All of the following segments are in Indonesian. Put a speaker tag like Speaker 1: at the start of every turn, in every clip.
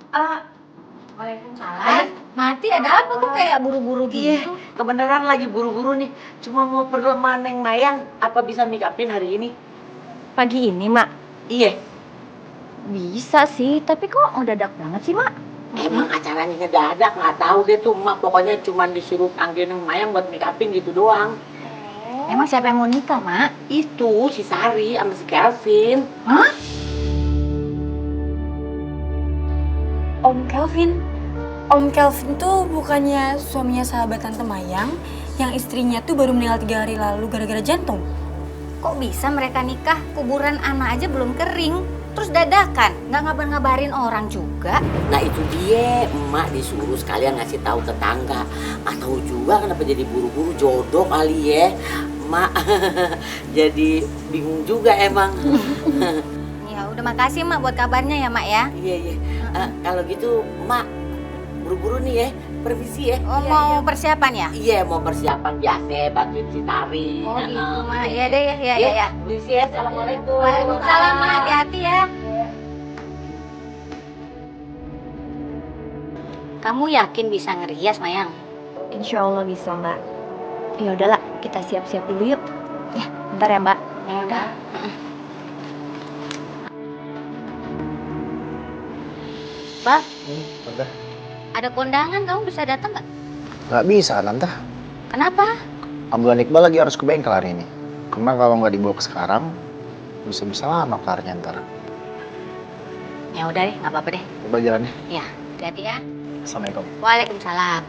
Speaker 1: Ah, Waalaikumsalam. Mati ada apa kok kayak buru-buru
Speaker 2: Iya,
Speaker 1: gitu?
Speaker 2: kebenaran lagi buru-buru nih. Cuma mau perlu sama Neng Mayang. Apa bisa make upin hari ini?
Speaker 1: Pagi ini, Mak.
Speaker 2: Iya.
Speaker 1: Bisa sih, tapi kok mendadak banget sih, Mak?
Speaker 2: Emang acaranya ngedadak, nggak tahu deh tuh Mak. Pokoknya cuma disuruh panggil Neng Mayang buat make upin gitu doang.
Speaker 1: Emang siapa yang mau nikah, Mak?
Speaker 2: Itu si Sari sama si Kelvin.
Speaker 1: Hah?
Speaker 3: Om Kelvin? Om Kelvin tuh bukannya suaminya sahabat Tante Mayang yang istrinya tuh baru meninggal 3 hari lalu gara-gara jantung?
Speaker 1: Kok bisa mereka nikah? Kuburan anak aja belum kering. Terus dadakan, nggak ngabar-ngabarin orang juga.
Speaker 2: Nah itu dia, emak disuruh sekalian ngasih tahu tetangga. Nggak tahu juga kenapa jadi buru-buru jodoh kali ya. Emak jadi bingung juga emang.
Speaker 1: Ya udah makasih, Mak, buat kabarnya ya, Mak ya.
Speaker 2: Iya iya. Kalau gitu emak buru-buru nih ya, permisi ya.
Speaker 1: Oh, mau persiapan ya?
Speaker 2: Iya mau persiapan biasa bantuin si Tari.
Speaker 1: Oh gitu, Mak. Iya deh, ya.
Speaker 2: Permisi ya, assalamualaikum.
Speaker 1: Waalaikumsalam, Mak. Hati-hati ya. Kamu yakin bisa ngerias, Mayang?
Speaker 3: Insya Allah bisa, Mbak.
Speaker 1: Ya udahlah, kita siap-siap dulu yuk. Ya, bentar ya, Mbak.
Speaker 2: Ya udah.
Speaker 1: Mbak,
Speaker 4: Tante?
Speaker 1: ada kondangan, kamu bisa datang nggak?
Speaker 4: Nggak bisa, Tante.
Speaker 1: Kenapa?
Speaker 4: Ambulan Iqbal lagi harus ke bengkel hari ini. Cuma kalau nggak dibawa ke sekarang, bisa-bisa lama kelarnya ntar.
Speaker 1: Ya udah deh, nggak apa-apa deh.
Speaker 4: Coba jalannya.
Speaker 1: Ya, hati-hati ya.
Speaker 4: Assalamualaikum.
Speaker 1: Waalaikumsalam.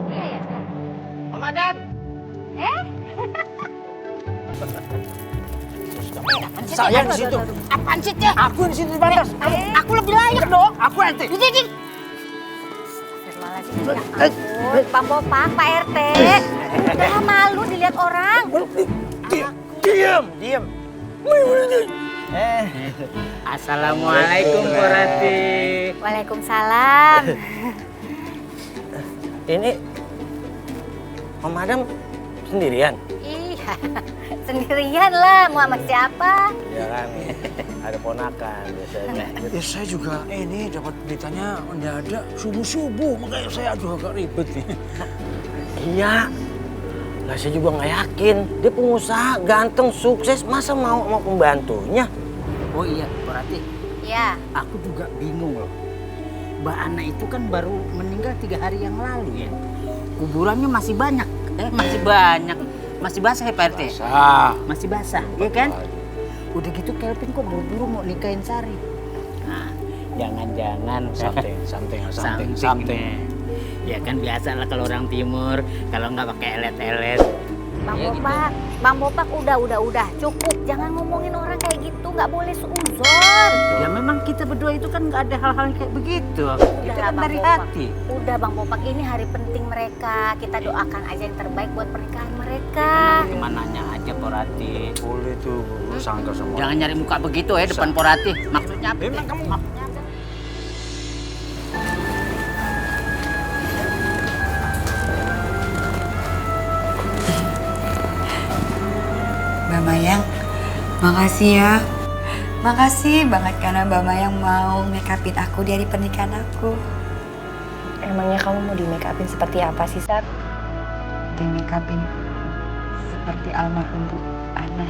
Speaker 1: Iya ya.
Speaker 4: Ramadan! Saya di situ.
Speaker 1: Apaan sih, Cek?
Speaker 4: Aku di situ di batas.
Speaker 1: Aku lebih layak dong.
Speaker 4: Aku ente.
Speaker 1: Jadi. Pak Bopak, Pak RT. Udah malu dilihat orang.
Speaker 4: Diam.
Speaker 5: Assalamualaikum Pak Rati.
Speaker 1: Waalaikumsalam.
Speaker 5: Ini Om Adam sendirian?
Speaker 1: Iya, sendirian lah. Mau sama siapa?
Speaker 5: Ya kan, ada ponakan biasanya.
Speaker 6: Ya saya juga ini dapat beritanya mendadak subuh-subuh, makanya saya agak ribet nih.
Speaker 5: Iya. Lah saya juga nggak yakin. Dia pengusaha ganteng, sukses, masa mau sama pembantunya?
Speaker 6: Oh iya, Pak Rati,
Speaker 1: Iya.
Speaker 6: aku juga bingung loh. Mbak Ana itu kan baru meninggal 3 hari yang lalu ya. Kuburannya masih banyak.
Speaker 5: Masih banyak. Masih basah ya Pak RT?
Speaker 6: Masih basah, ya kan? Udah gitu Kelvin kok buru-buru mau nikahin Sari.
Speaker 5: Nah, jangan-jangan
Speaker 6: Something.
Speaker 5: Ya kan biasa lah kalau orang timur, kalau nggak pakai elet-elet.
Speaker 1: Bang
Speaker 5: Ya,
Speaker 1: Bopak, Bang Bopak udah cukup. Jangan ngomongin orang kayak gitu, nggak boleh suuzon.
Speaker 6: Ya memang kita berdua itu kan nggak ada hal-hal kayak begitu. Kita kan
Speaker 1: Bang
Speaker 6: dari
Speaker 1: Bopak.
Speaker 6: hati.
Speaker 1: Udah Bang Bopak, ini hari penting mereka. Kita doakan aja yang terbaik buat pernikahan mereka.
Speaker 6: Cuma nanya aja Pak Rati.
Speaker 4: Boleh tuh, sangka semua.
Speaker 6: Jangan nyari muka begitu ya depan Pak Rati. Maksudnya apa?
Speaker 4: Memang kamu
Speaker 3: Mbak Mayang, makasih ya. Makasih banget karena Mbak Mayang mau make upin aku di hari pernikahan aku.
Speaker 7: Emangnya kamu mau di make upin seperti apa sih, Sat?
Speaker 3: Di make upin seperti almarhum Bu Ana.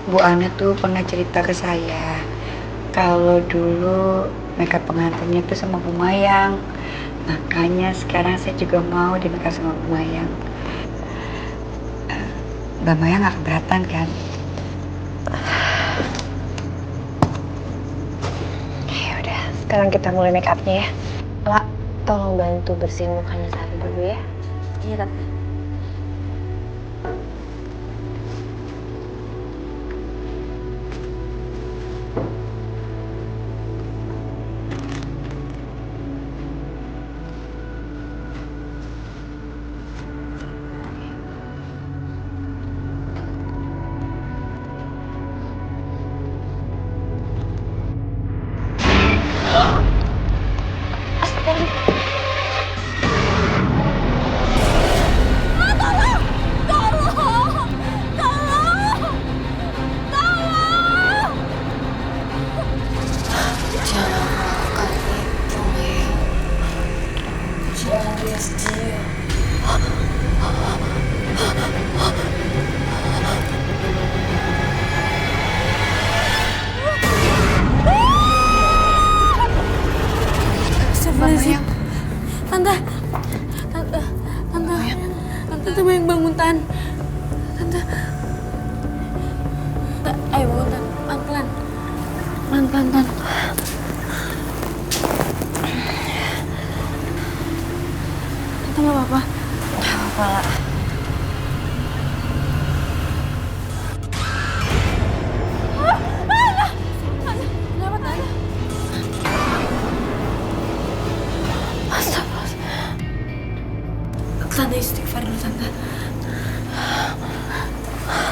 Speaker 3: Bu Ana tuh pernah cerita ke saya kalau dulu makeup pengantinnya tuh sama Bu Mayang. Makanya sekarang saya juga mau di makeup sama Bu Mayang. Mbak Mayang gak keberatan kan?
Speaker 7: Ya udah, sekarang kita mulai make upnya ya. Lak, tolong bantu bersihin mukanya Sari dulu ya.
Speaker 1: Iya, Tante.
Speaker 7: dia.
Speaker 8: Astagfirullahaladzim. Tante, Tante Mayang bangun, Tan. Tante, ayo bangun, Tan. Pelan-pelan. Pelan-pelan, Tan. Tante nggak apa-apa?
Speaker 3: Nggak apa-apa lah.
Speaker 8: Kenapa, Tan? Tante istighfar dulu, Tante.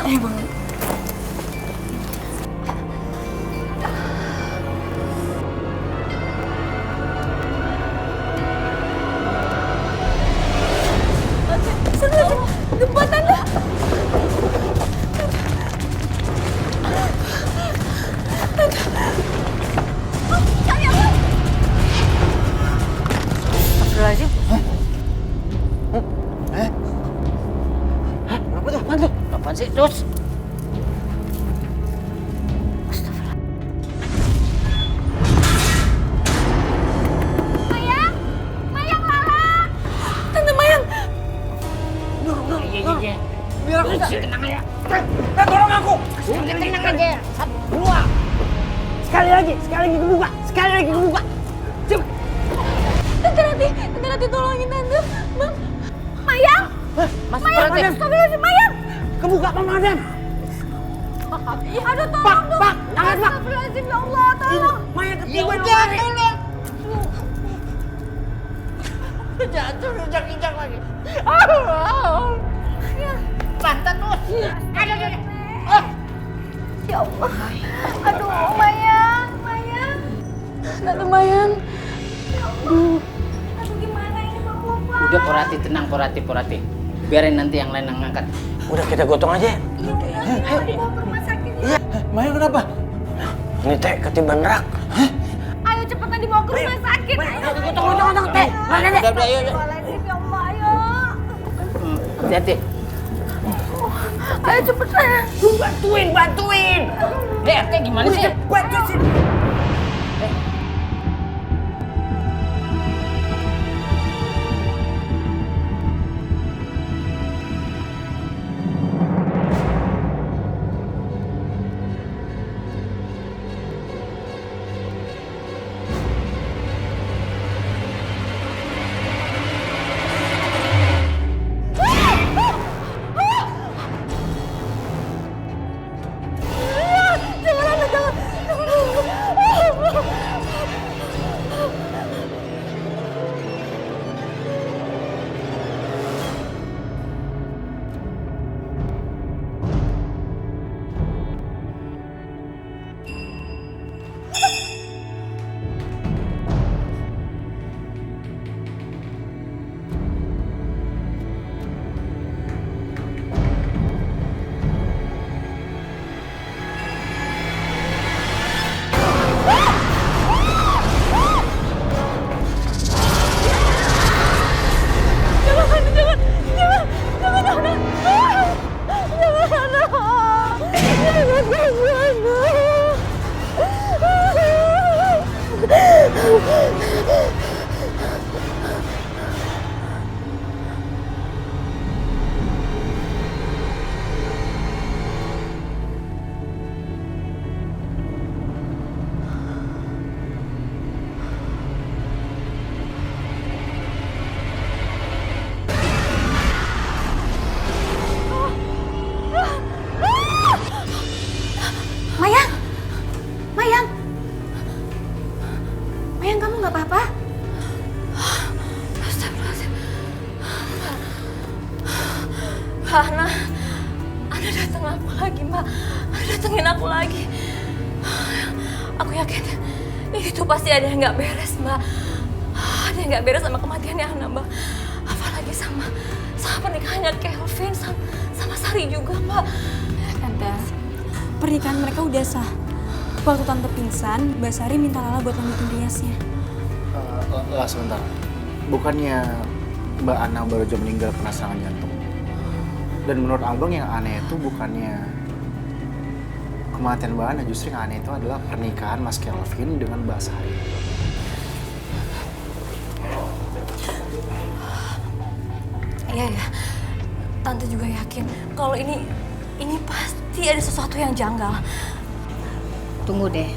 Speaker 8: Ayo bangun. Gempa, Tante.
Speaker 3: Astagfirullahaladzim.
Speaker 5: Apa tuh? Apaan tuh? Apaan sih, Tus?
Speaker 8: Tante Mayang.
Speaker 5: Biar aku tenang aja. Tolong aku. Tenang aja. Satu, dua. Sekali lagi kebuka. Sekali lagi kebuka. Cepet.
Speaker 8: Tante Rati tolongin Tante. Bang. Mayang.
Speaker 5: Mas
Speaker 8: Mayang, astagfirullahaladzim, Mayang.
Speaker 5: Kebuka, Pak Madam.
Speaker 8: Aduh, tolong
Speaker 5: Pak,
Speaker 8: dong.
Speaker 5: Pak, jangan, Pak.
Speaker 8: Astagfirullahaladzim, ya Allah, tolong.
Speaker 5: Maya
Speaker 8: Iya,
Speaker 5: ketiban.
Speaker 8: tolong.
Speaker 5: Jatuh, injak lagi.
Speaker 8: Pantat terus. Aduh. Ya Allah. Aduh, Mayang. Tante Mayang. Aduh, gimana ini Bapak?
Speaker 6: Udah Porati, tenang Porati. Biarin nanti yang lain yang ngangkat.
Speaker 5: Udah kita gotong aja.
Speaker 8: Ayo dibawa ke rumah sakit.
Speaker 5: Iya. Maya kenapa? Ini teh ketiban rak.
Speaker 8: Ayo cepetan dibawa ke rumah sakit. Ayo.
Speaker 5: Gotong, teh. Mana deh?
Speaker 6: Udah, yuk.
Speaker 8: Astagfirullahaladzim, ya Allah, ayo.
Speaker 6: Hati-hati.
Speaker 8: Ayo cepetan.
Speaker 6: Bantuin. RT gimana sih?
Speaker 5: Bantuin.
Speaker 1: Mayang, kamu nggak apa-apa?
Speaker 8: Astagfirullahaladzim. Mbak Ana datang aku lagi, Mbak. Ana datengin aku lagi. Aku yakin itu pasti ada yang nggak beres, Mbak. Ada yang nggak beres sama kematiannya Ana, Mbak. Apalagi sama pernikahannya Kelvin sama Sari juga, Mbak.
Speaker 9: Tante, pernikahan mereka udah sah. Waktu Tante pingsan, Mbak Sari minta Lala buat lanjutin riasnya.
Speaker 4: Lah sebentar. Bukannya Mbak Ana baru aja meninggal kena serangan jantung. Dan menurut Abang yang aneh itu bukannya kematian Mbak Ana, justru yang aneh itu adalah pernikahan Mas Kelvin dengan Mbak Sari.
Speaker 8: Iya ya, Tante juga yakin kalau ini pasti ada sesuatu yang janggal.
Speaker 1: Tunggu deh.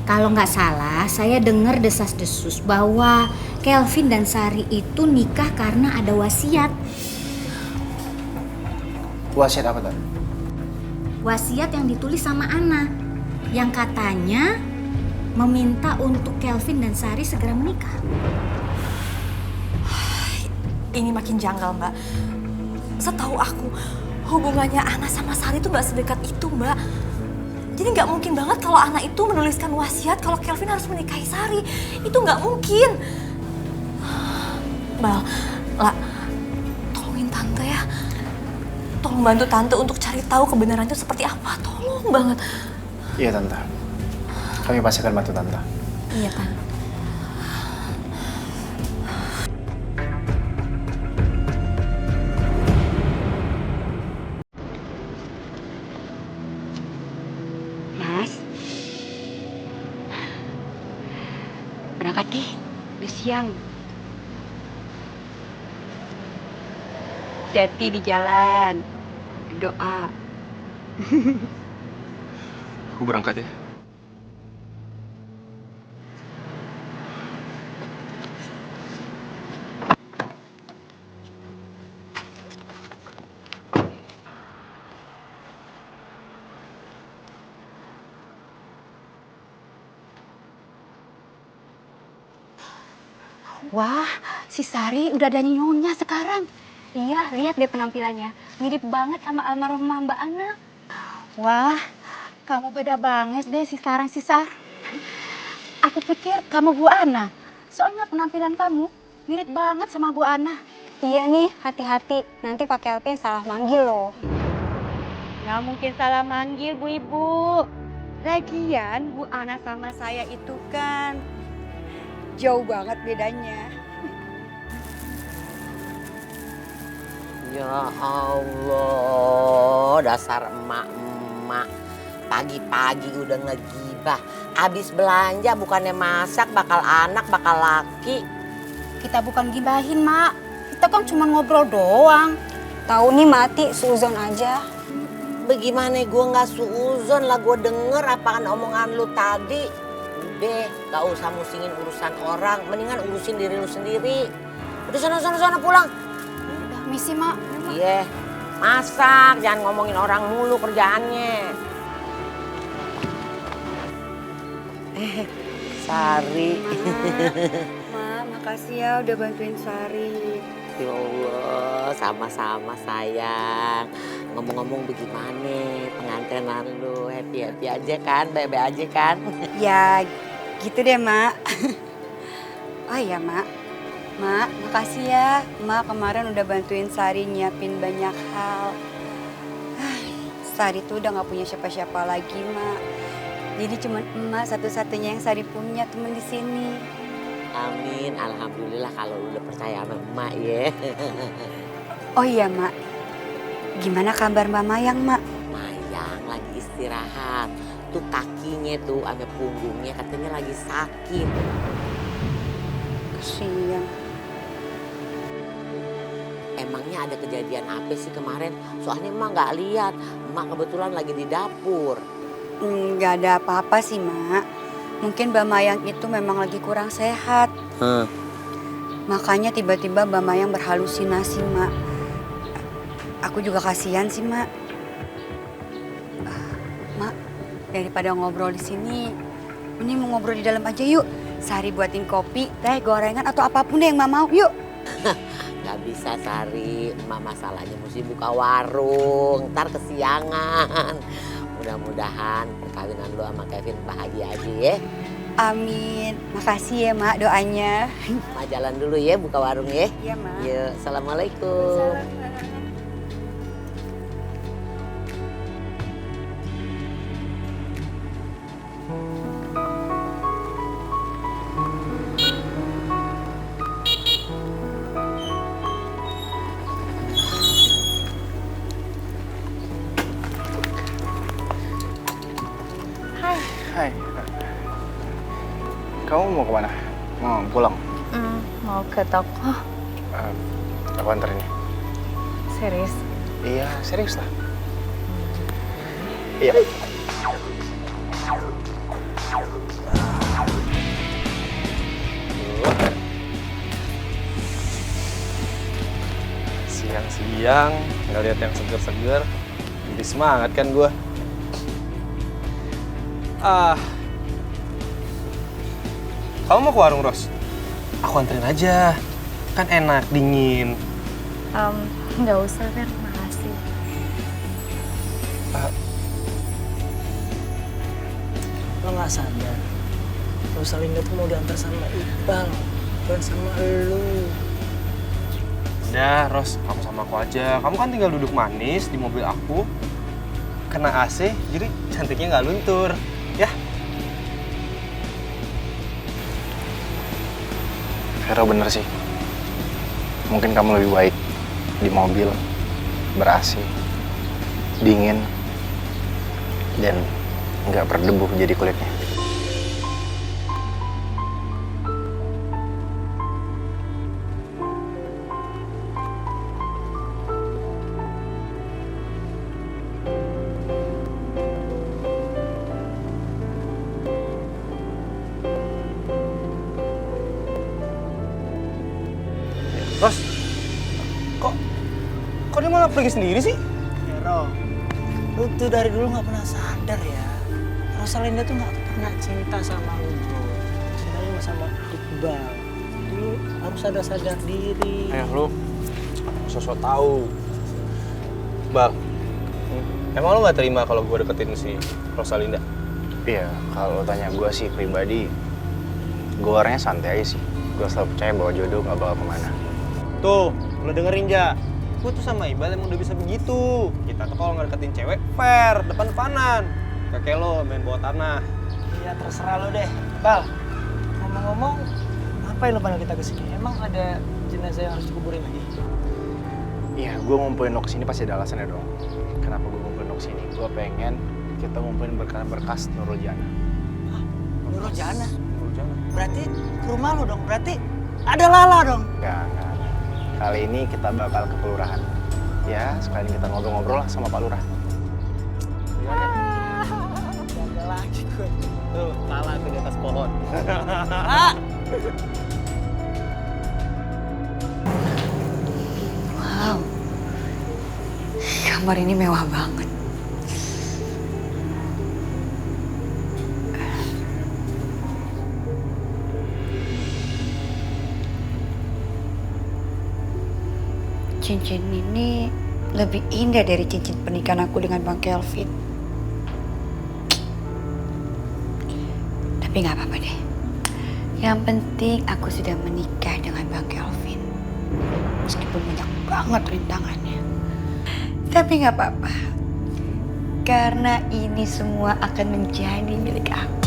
Speaker 1: Kalau nggak salah, saya dengar desas-desus bahwa Kelvin dan Sari itu nikah karena ada wasiat.
Speaker 4: Wasiat apa tadi?
Speaker 1: Wasiat yang ditulis sama Ana, yang katanya meminta untuk Kelvin dan Sari segera menikah.
Speaker 8: Ini makin janggal, Mbak. Setahu aku, hubungannya Ana sama Sari itu nggak sedekat itu, Mbak. Jadi nggak mungkin banget kalau Ana itu menuliskan wasiat kalau Kelvin harus menikahi Sari. Itu nggak mungkin. Mbak, Lah, tolongin Tante ya. Tolong bantu Tante untuk cari tahu kebenaran itu seperti apa. Tolong banget.
Speaker 4: Iya Tante. Kami pasti akan bantu Tante.
Speaker 1: Iya, Tante.
Speaker 3: Mas, berangkat deh, udah siang. Hati-hati di jalan, doa.
Speaker 10: Aku berangkat ya.
Speaker 3: Wah, si Sari udah ada nyonya sekarang.
Speaker 7: Iya, lihat deh penampilannya. Mirip banget sama almarhumah Mbak Ana.
Speaker 3: Wah, kamu beda banget deh si Sarang si Sar. Aku pikir kamu Bu Ana. Soalnya penampilan kamu mirip banget sama Bu Ana.
Speaker 7: Iya nih, hati-hati. Nanti Pak Kelvin salah manggil loh.
Speaker 3: Nggak mungkin salah manggil Bu Ibu. Lagian Bu Ana sama saya itu kan jauh banget bedanya.
Speaker 2: Ya Allah, dasar emak-emak. Pagi-pagi udah ngegibah. Abis belanja bukannya masak, bakal anak, bakal laki.
Speaker 3: Kita bukan gibahin, Mak. Kita kan cuma ngobrol doang.
Speaker 7: Tahu nih mati, suuzon aja.
Speaker 2: Bagaimana gue gak suuzon lah, gue denger apaan omongan lu tadi. Udah, gak usah musingin urusan orang, mendingan urusin diri lu sendiri. Udah sana pulang.
Speaker 3: Misi, Mak.
Speaker 2: Iya, masak, jangan ngomongin orang mulu kerjaannya. Sari.
Speaker 3: Ma, makasih ya udah bantuin Sari.
Speaker 2: Ya Allah, sama-sama sayang. Ngomong-ngomong bagaimana pengantinan lu? Happy-happy aja kan? Bebe aja kan?
Speaker 3: Ya, gitu deh, Mak. Oh iya, Mak. Mak, makasih ya. Mak kemarin udah bantuin Sari nyiapin banyak hal. Sari tuh udah gak punya siapa-siapa lagi, Mak. Jadi cuman emak satu-satunya yang Sari punya temen di sini.
Speaker 2: Amin, alhamdulillah kalau udah percaya sama emak ya.
Speaker 3: Oh iya, Mak. Gimana kabar Mbak Mayang, Mak?
Speaker 2: Mayang lagi istirahat. Tuh kakinya tuh sama punggungnya katanya lagi sakit.
Speaker 3: Kasian.
Speaker 2: Emangnya ada kejadian apa sih kemarin? Soalnya emak nggak lihat. Emak kebetulan lagi di dapur.
Speaker 3: Nggak ada apa-apa sih, Mak. Mungkin Mbak Mayang itu memang lagi kurang sehat. Makanya tiba-tiba Mbak Mayang berhalusinasi, Mak. Aku juga kasihan sih, Mak. Mak, daripada ngobrol di sini, ini mau ngobrol di dalam aja yuk. Sari buatin kopi, teh, gorengan, atau apapun deh yang Mak mau. Yuk.
Speaker 2: Gak bisa Sari, emak masalahnya mesti buka warung, ntar kesiangan. Mudah-mudahan perkawinan lu sama Kevin bahagia aja ya.
Speaker 3: Amin. Makasih ya, Mak, doanya.
Speaker 2: Mak jalan dulu ya, buka warung ya.
Speaker 3: Iya, Mak.
Speaker 2: Yuk, assalamualaikum.
Speaker 4: mau kemana? Mau pulang?
Speaker 7: Mau ke toko.
Speaker 4: Aku anterin ya.
Speaker 7: Serius?
Speaker 4: Iya, serius lah. Iya.
Speaker 10: Siang-siang nggak lihat yang seger-seger, jadi semangat kan gue. Kamu mau ke warung Ros? Aku anterin aja, kan enak, dingin.
Speaker 7: Nggak usah, Fer. Makasih.
Speaker 5: Lo nggak sadar, Rosalinda tuh mau diantar sama Iqbal, bukan sama elu.
Speaker 10: Udah, Ros, kamu sama aku aja. Kamu kan tinggal duduk manis di mobil aku. Kena AC, jadi cantiknya nggak luntur. Ya?
Speaker 4: Vero bener sih. Mungkin kamu lebih baik di mobil, ber-AC, dingin, dan nggak berdebu jadi kulitnya.
Speaker 10: Ros, kok dia malah pergi sendiri sih?
Speaker 5: Vero, lu tuh dari dulu nggak pernah sadar ya. Rosalinda tuh nggak pernah cinta sama lu, bro. Cintanya sama Iqbal. Lu harus sadar diri.
Speaker 10: Lu sosok tahu. Bang, emang lu nggak terima kalau gue deketin si Rosalinda?
Speaker 4: Iya, kalau tanya gue sih pribadi, gue orangnya santai aja sih. Gue selalu percaya bahwa jodoh nggak bakal kemana.
Speaker 10: Tuh, lu dengerin, Ja. Gue tuh sama Iqbal emang udah bisa begitu. Kita tuh kalau ngedeketin cewek, fair, depan-depanan. Gak kayak lo, main bawah tanah.
Speaker 5: Ya terserah lo deh. Bal, ngomong-ngomong, ngapain lo panggil kita kesini? Emang ada jenazah yang harus dikuburin lagi?
Speaker 4: Iya, gue ngumpulin lo kesini pasti ada alasannya dong. Kenapa gue ngumpulin lo kesini? Gue pengen kita ngumpulin berkas Nurul Jana.
Speaker 5: Nurul Jana?
Speaker 10: Nurul Jana?
Speaker 5: Berarti ke rumah lo dong? Berarti ada Lala dong?
Speaker 4: Enggak. Kali ini kita bakal ke kelurahan. Ya, sekalian kita ngobrol-ngobrol lah sama Pak Lurah.
Speaker 5: Bangga lagi gue.
Speaker 10: Tuh, Lala tuh di atas pohon.
Speaker 3: Wow, kamar ini mewah banget. Cincin ini lebih indah dari cincin pernikahan aku dengan Bang Kelvin. Tapi nggak apa-apa deh. Yang penting aku sudah menikah dengan Bang Kelvin. Meskipun banyak banget rintangannya. Tapi nggak apa-apa. Karena ini semua akan menjadi milik aku.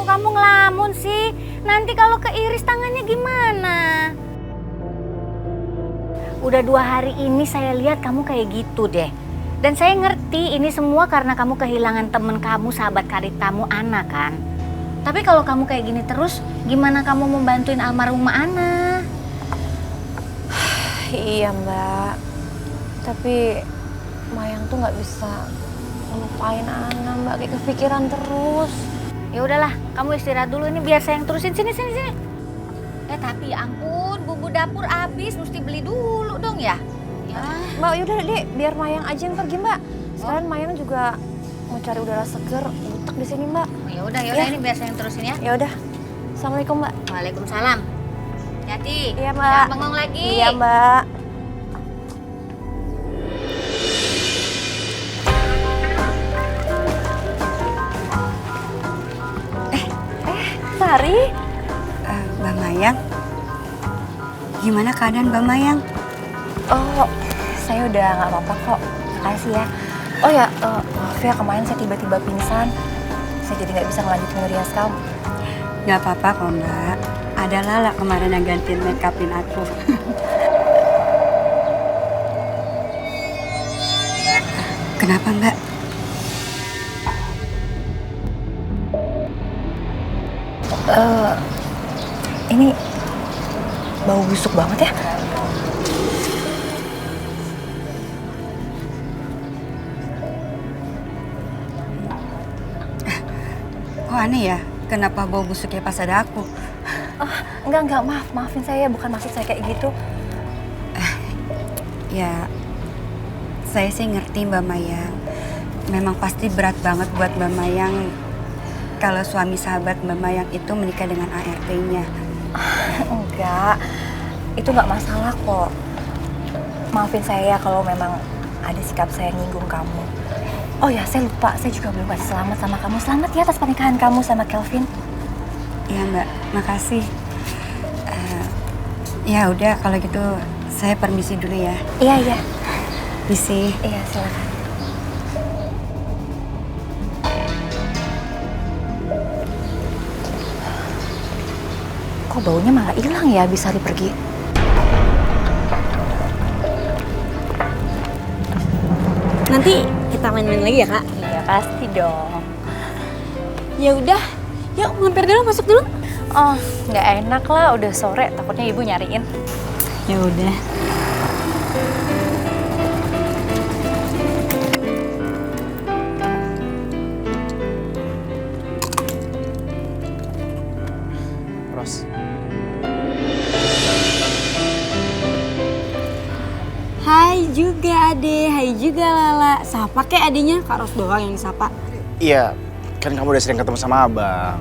Speaker 1: Kamu ngelamun sih? Nanti kalau keiris tangannya gimana? Udah 2 hari ini saya lihat kamu kayak gitu deh. Dan saya ngerti ini semua karena kamu kehilangan temen kamu, sahabat karib kamu, Ana kan? Tapi kalau kamu kayak gini terus, gimana kamu mau bantuin almarhumah Ana?
Speaker 7: Iya Mbak, tapi Mayang tuh nggak bisa ngelupain Ana Mbak, kayak kepikiran terus.
Speaker 1: Ya udahlah, kamu istirahat dulu ini biar saya yang terusin. Sini. Tapi ya ampun, bumbu dapur habis, mesti beli dulu dong ya. Ya.
Speaker 7: Mbak, yaudah deh, biar Mayang aja yang pergi Mbak. Sekalian Mayang juga mau cari udara seger, butek di sini Mbak.
Speaker 1: Ya udah ini biar saya yang terusin ya.
Speaker 7: Ya udah. Assalamualaikum Mbak.
Speaker 1: Waalaikumsalam. Hati.
Speaker 7: Iya Mbak.
Speaker 1: Jangan bengong lagi.
Speaker 7: Iya Mbak.
Speaker 8: Sari.
Speaker 3: Mbak Mayang, gimana keadaan Mbak Mayang?
Speaker 7: Oh, saya udah nggak apa-apa kok. Makasih ya. Oh ya, maaf ya kemarin saya tiba-tiba pingsan. Saya jadi nggak bisa ngelanjutin ngerias kamu.
Speaker 3: Gak apa-apa kok Mbak. Ada Lala kemarin yang gantiin make upin aku. Kenapa Mbak?
Speaker 7: Ini bau busuk banget ya.
Speaker 3: Kok aneh ya? Kenapa bau busuknya pas ada aku?
Speaker 7: Enggak, maafin saya, bukan maksud saya kayak gitu.
Speaker 3: Ya, saya sih ngerti Mbak Mayang. Memang pasti berat banget buat Mbak Mayang kalau suami sahabat Mbak Mayang itu menikah dengan ART-nya.
Speaker 7: Enggak, itu nggak masalah kok. Maafin saya kalau memang ada sikap saya nyinggung kamu. Oh ya, saya lupa, saya juga belum kasih selamat sama kamu. Selamat ya atas pernikahan kamu sama Kelvin.
Speaker 3: Iya Mbak, makasih. Ya udah kalau gitu saya permisi dulu ya.
Speaker 7: Iya.
Speaker 3: Misi.
Speaker 7: Iya, silakan. Kok baunya malah hilang ya abis Sari pergi?
Speaker 9: Nanti kita main-main lagi ya, Kak?
Speaker 7: Iya, pasti dong.
Speaker 9: Ya udah, yuk mampir dulu, masuk dulu.
Speaker 7: Oh, nggak enak lah, udah sore, takutnya ibu nyariin.
Speaker 9: Ya udah.
Speaker 4: Ros,
Speaker 9: Hai juga Ade, hai juga Lala. Sapa kek adenya, Kak Ros doang yang disapa.
Speaker 4: iya, kan kamu udah sering ketemu sama abang.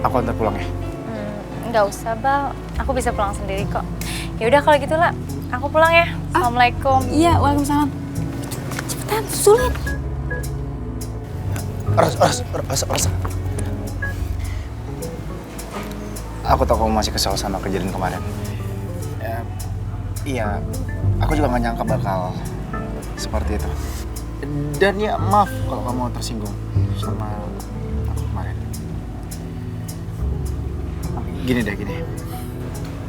Speaker 4: Aku antar pulang ya.
Speaker 7: Nggak usah, Bal. Aku bisa pulang sendiri kok. Ya udah kalau gitu lah, aku pulang ya. Assalamualaikum.
Speaker 9: Iya, waalaikumsalam. Cepetan, sulit.
Speaker 4: Ros. Aku tahu kamu masih kesal sama kejadian kemarin. Iya, aku juga gak nyangka bakal seperti itu. Dan ya maaf kalau kamu tersinggung sama aku kemarin. Gini.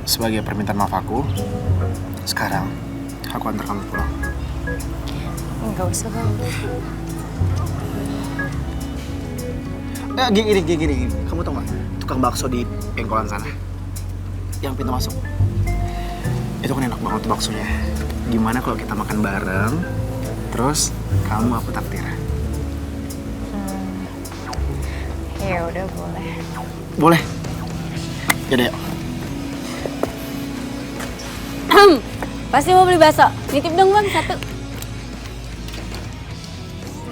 Speaker 4: Sebagai permintaan maaf aku, sekarang aku antar kamu pulang.
Speaker 7: Nggak usah, Bal.
Speaker 4: Gini. Kamu tau gak? Tukang bakso di pengkolan sana. Yang pintu masuk. Itu kan enak banget tuh baksonya. Gimana kalau kita makan bareng, terus kamu aku traktir?
Speaker 7: Ya udah boleh.
Speaker 4: Boleh? Yaudah yuk.
Speaker 9: Pasti mau beli bakso. Nitip dong Bang, satu.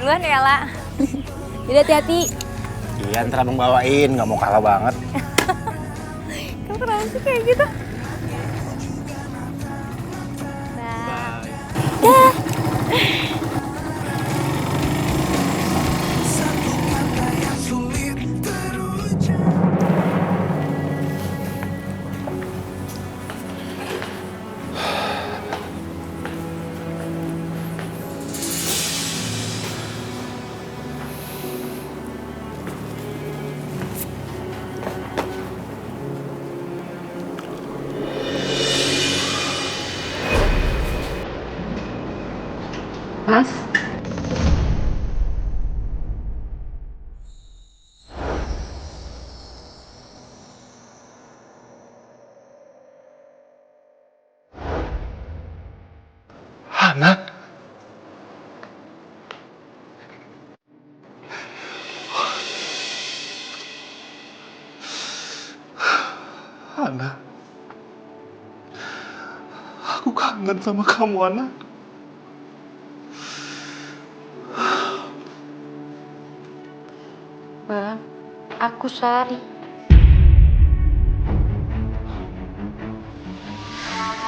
Speaker 7: Duluan ya, La.
Speaker 9: Jadi hati-hati.
Speaker 4: Iya, ntar abang bawain, gak mau kalah banget.
Speaker 7: Kamu kenapa sih kayak gitu?
Speaker 3: Mas?
Speaker 4: Hana? Hana? Aku kangen sama kamu, Hana.
Speaker 3: Bang, aku Sari.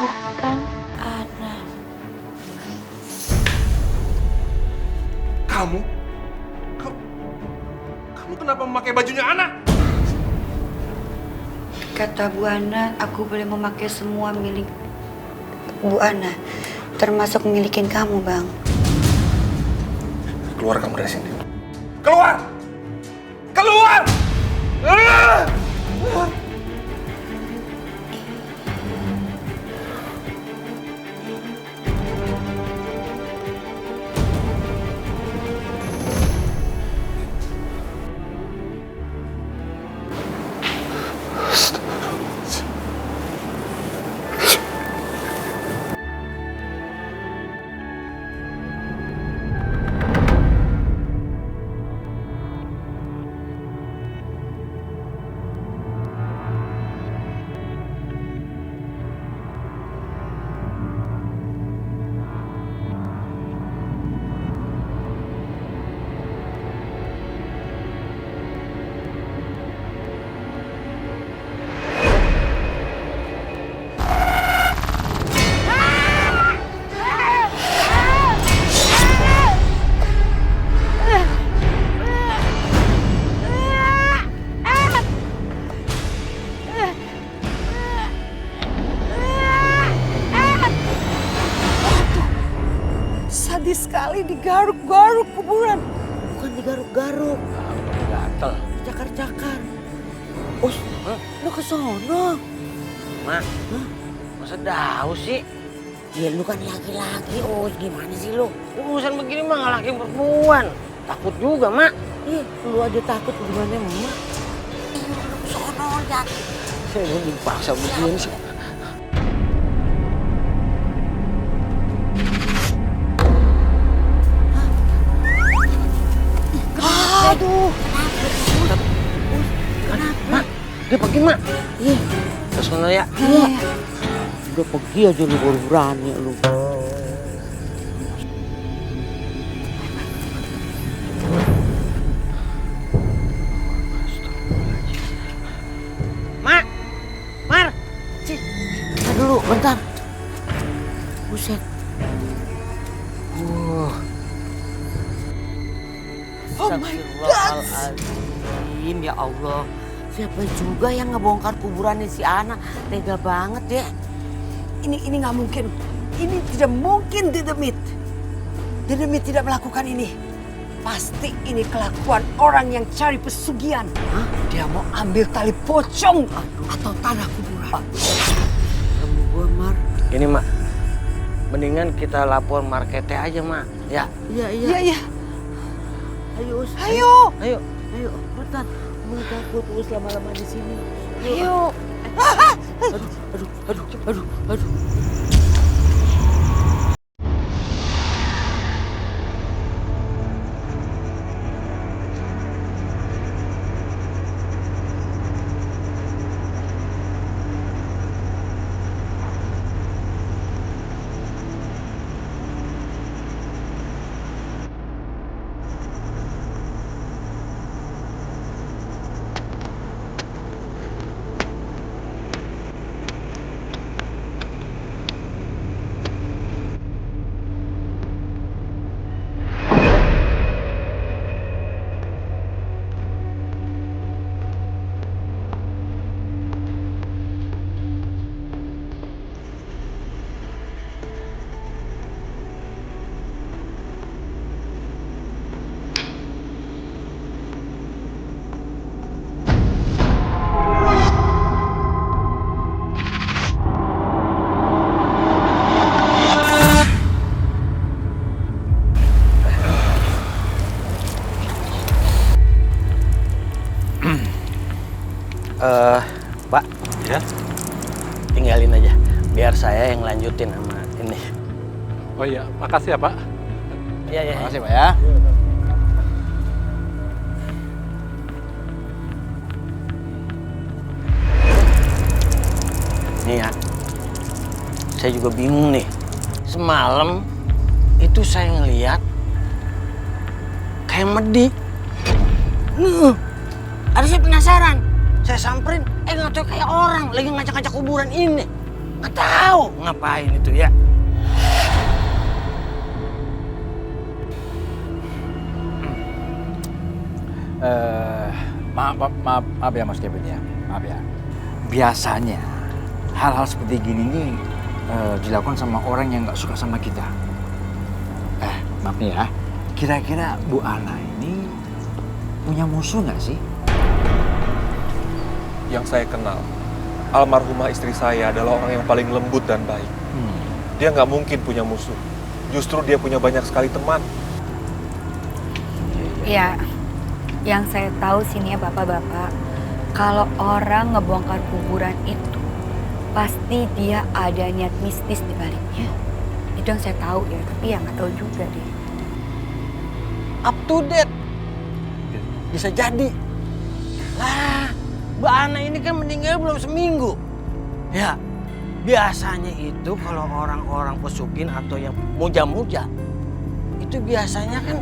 Speaker 3: Bukan Ana.
Speaker 11: Kamu kenapa memakai bajunya Ana?
Speaker 3: Kata Bu Ana, aku boleh memakai semua milik Bu Ana, termasuk milikin kamu, Bang.
Speaker 11: Keluar kamu dari sini. Keluar! Keluar! Ah!
Speaker 2: Sadis sekali digaruk-garuk kuburan. Bukan digaruk-garuk.
Speaker 6: Gatel.
Speaker 2: Cakar-cakar. Us, lu ke sono.
Speaker 6: Mak, masa daus sih?
Speaker 2: Ya lu kan laki-laki, Us. Gimana sih lu?
Speaker 6: Urusan begini mah nggak laki perempuan. Takut juga, Mak.
Speaker 2: Ih, lu aja takut gimana Mak? Lu ke sono, lihat.
Speaker 6: Saya mau dipaksa begini sih.
Speaker 2: Aduh,
Speaker 6: Mak, dia pergi, Mak.
Speaker 2: Iya.
Speaker 6: Ke sono ya.
Speaker 2: Iya. Udah pergi aja lu baru berani lu.
Speaker 6: Mak, Mar.
Speaker 2: Bentar dulu, bentar. Buset.
Speaker 6: Oh my God. Ya Allah.
Speaker 2: Siapa juga yang ngebongkar kuburannya si Ana? Tega banget ya.
Speaker 12: Ini nggak mungkin. Ini tidak mungkin Dedemit. Dedemit tidak melakukan ini. Pasti ini kelakuan orang yang cari pesugihan. Hah? Dia mau ambil tali pocong atau tanah kuburan.
Speaker 2: Kamu gua, Mar.
Speaker 6: Ini, Mak. Mendingan kita lapor marketnya aja, Mak. Ya.
Speaker 2: Iya. Ayo, Us.
Speaker 12: Ayo.
Speaker 2: Ayo, bentar. Kamu takut Us lama-lama di sini.
Speaker 12: Ayo.
Speaker 2: Aduh.
Speaker 6: Pak. Ya? Tinggalin aja. Biar saya yang lanjutin sama ini.
Speaker 13: Oh iya, makasih ya Pak.
Speaker 6: Iya.
Speaker 4: Makasih Pak ya.
Speaker 6: Nih ya, saya juga bingung nih. Semalam itu saya ngeliat kayak Medi. Ada saya penasaran. Saya samperin, nggak tahu kayak orang lagi ngacak-ngacak kuburan ini. Nggak tahu ngapain itu ya.
Speaker 14: Maaf ya Mas Kevin ya, maaf ya. Biasanya hal-hal seperti gini nih dilakukan sama orang yang nggak suka sama kita. Maaf nih ya, kira-kira Bu Ana ini punya musuh nggak sih?
Speaker 10: Yang saya kenal, almarhumah istri saya adalah orang yang paling lembut dan baik. Dia nggak mungkin punya musuh. Justru dia punya banyak sekali teman.
Speaker 3: Ya, yang saya tahu sini ya bapak-bapak, kalau orang ngebongkar kuburan itu, pasti dia ada niat mistis di baliknya. Itu yang saya tahu ya, tapi ya nggak tahu juga deh.
Speaker 5: Up to date. Bisa jadi. Lah, Mbak Ana ini kan meninggal belum seminggu. Ya, biasanya itu kalau orang-orang pesugihan atau yang muja-muja, itu biasanya kan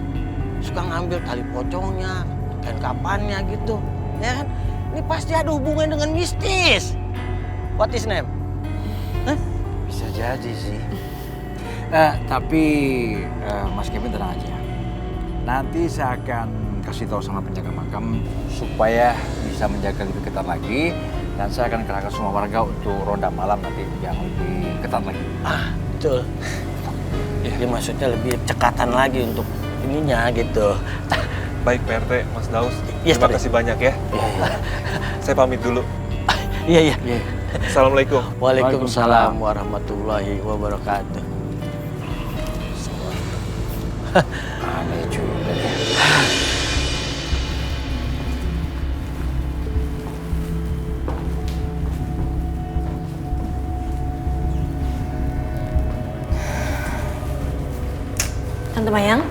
Speaker 5: suka ngambil tali pocongnya, kain kapannya gitu. Ya kan? Ini pasti ada hubungan dengan mistis. What is name?
Speaker 14: Bisa jadi sih. Tapi Mas Kevin tenang aja. Nanti saya akan kasih tahu sama penjaga makam supaya bisa menjaga lebih ketat lagi, dan saya akan kerahkan semua warga untuk ronda malam nanti yang lebih ketat lagi.
Speaker 5: Betul. Jadi maksudnya lebih cekatan lagi untuk ininya gitu.
Speaker 10: Baik Pak RT, Mas Daus, terima kasih banyak ya. Saya pamit dulu.
Speaker 5: Iya.
Speaker 10: Assalamualaikum.
Speaker 5: Waalaikumsalam warahmatullahi wabarakatuh.
Speaker 14: Aneh juga ya.
Speaker 9: Tante Mayang?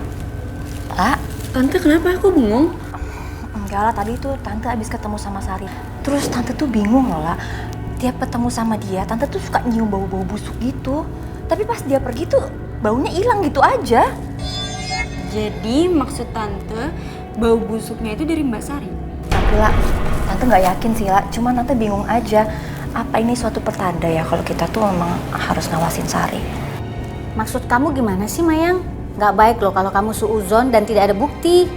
Speaker 7: Lah?
Speaker 9: Tante kenapa? Aku bengong.
Speaker 7: Enggak lah, tadi tuh Tante habis ketemu sama Sari. Terus Tante tuh bingung loh lah. Tiap ketemu sama dia, Tante tuh suka nyium bau-bau busuk gitu. Tapi pas dia pergi tuh baunya hilang gitu aja.
Speaker 9: Jadi maksud Tante, bau busuknya itu dari Mbak Sari?
Speaker 7: Tapi lah, Tante nggak yakin sih lah. Cuma Tante bingung aja. Apa ini suatu pertanda ya kalau kita tuh memang harus ngawasin Sari?
Speaker 1: Maksud kamu gimana sih, Mayang? Nggak baik loh kalau kamu suuzon dan tidak ada bukti.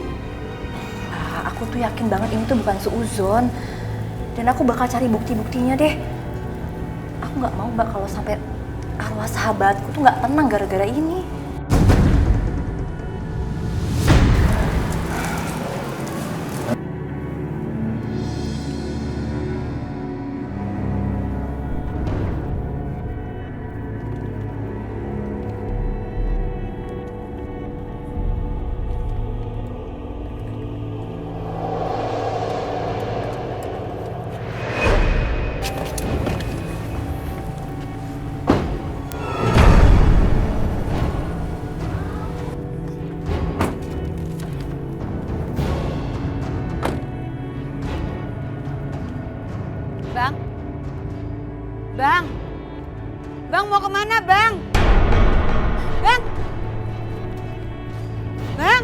Speaker 7: Aku tuh yakin banget ini tuh bukan suuzon. Dan aku bakal cari bukti-buktinya deh. Aku nggak mau Mbak kalau sampai arwah sahabatku tuh nggak tenang gara-gara ini.
Speaker 3: Bang mau kemana Bang? Bang? Bang?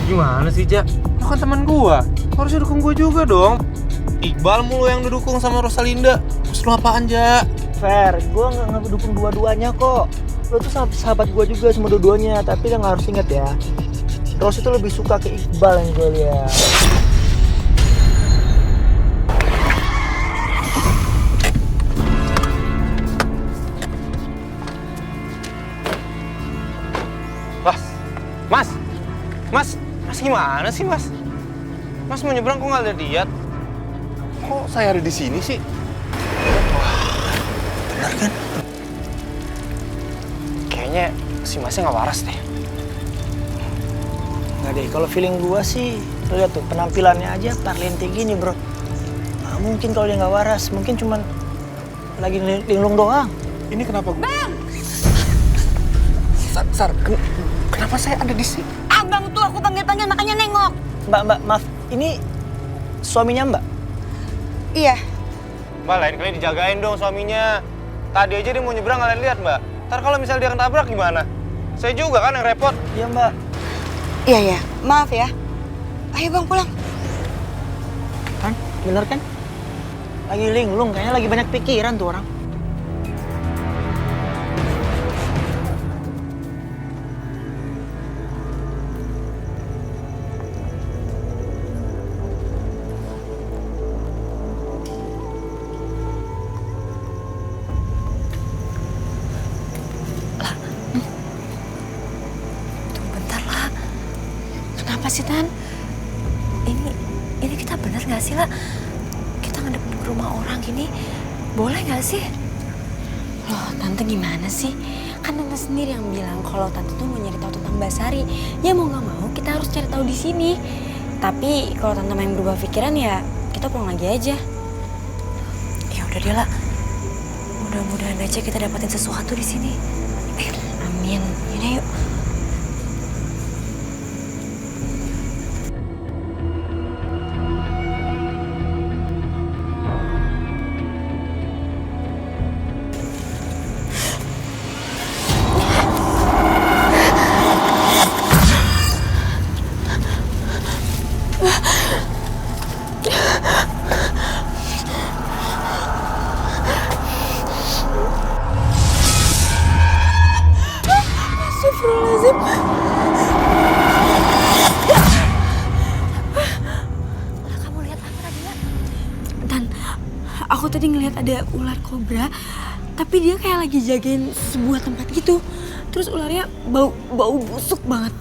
Speaker 10: Gimana sih, Jak? Lo kan teman gua. Harusnya dukung gua juga dong. Iqbal mulu yang didukung sama Rosalinda. Terus lo apaan, Jak?
Speaker 5: Fair, gue nggak ngedukung dua-duanya kok. Lo tuh sahabat gue juga sama dua-duanya, tapi lo harus inget ya, Ros itu lebih suka ke Iqbal yang gue lihat.
Speaker 10: Mas gimana sih Mas? Mas mau nyebrang kok nggak lihat? Kok saya ada di sini sih?
Speaker 5: Benar kan?
Speaker 10: Kayaknya si Masnya nggak waras deh.
Speaker 5: Nggak deh, kalau feeling gua sih, lihat tuh penampilannya aja parlente gini bro. Nah, mungkin kalau dia nggak waras, mungkin cuman lagi linglung doang.
Speaker 10: Ini kenapa gua?
Speaker 3: Bang!
Speaker 10: Sar, kenapa saya ada di sini?
Speaker 3: Abang tuh aku panggil-panggil makanya nengok.
Speaker 5: Mbak, maaf, ini suaminya Mbak?
Speaker 3: Iya.
Speaker 10: Mbak, lain kali dijagain dong suaminya. Tadi aja dia mau nyebrang kalian lihat Mbak. Ntar kalau misalnya dia ketabrak gimana? Saya juga kan yang repot.
Speaker 5: Iya Mbak.
Speaker 3: Iya, maaf ya. Ayo Bang pulang.
Speaker 5: Kan? Bener kan? Lagi linglung, kayaknya lagi banyak pikiran tuh orang.
Speaker 8: Kenapa sih, Tan? Ini kita bener gak sih, lah? Kita ngadep ke rumah orang gini, boleh gak sih?
Speaker 9: Loh, Tante gimana sih? Kan Tante sendiri yang bilang kalau Tante tuh mau nyari tahu tentang Mbak Sari. Ya mau nggak mau kita harus cari tahu di sini. Tapi kalau Tante main berubah pikiran ya kita pulang lagi aja.
Speaker 8: Ya udah deh, lah. Mudah-mudahan aja kita dapetin sesuatu di sini.
Speaker 9: Amin.
Speaker 8: Yaudah yuk.
Speaker 9: Astagfirullahaladzim.
Speaker 8: Kamu lihat apa tadi, Nak?
Speaker 9: Dan aku tadi ngelihat ada ular kobra, tapi dia kayak lagi jagain sebuah tempat gitu. Terus ularnya bau busuk banget.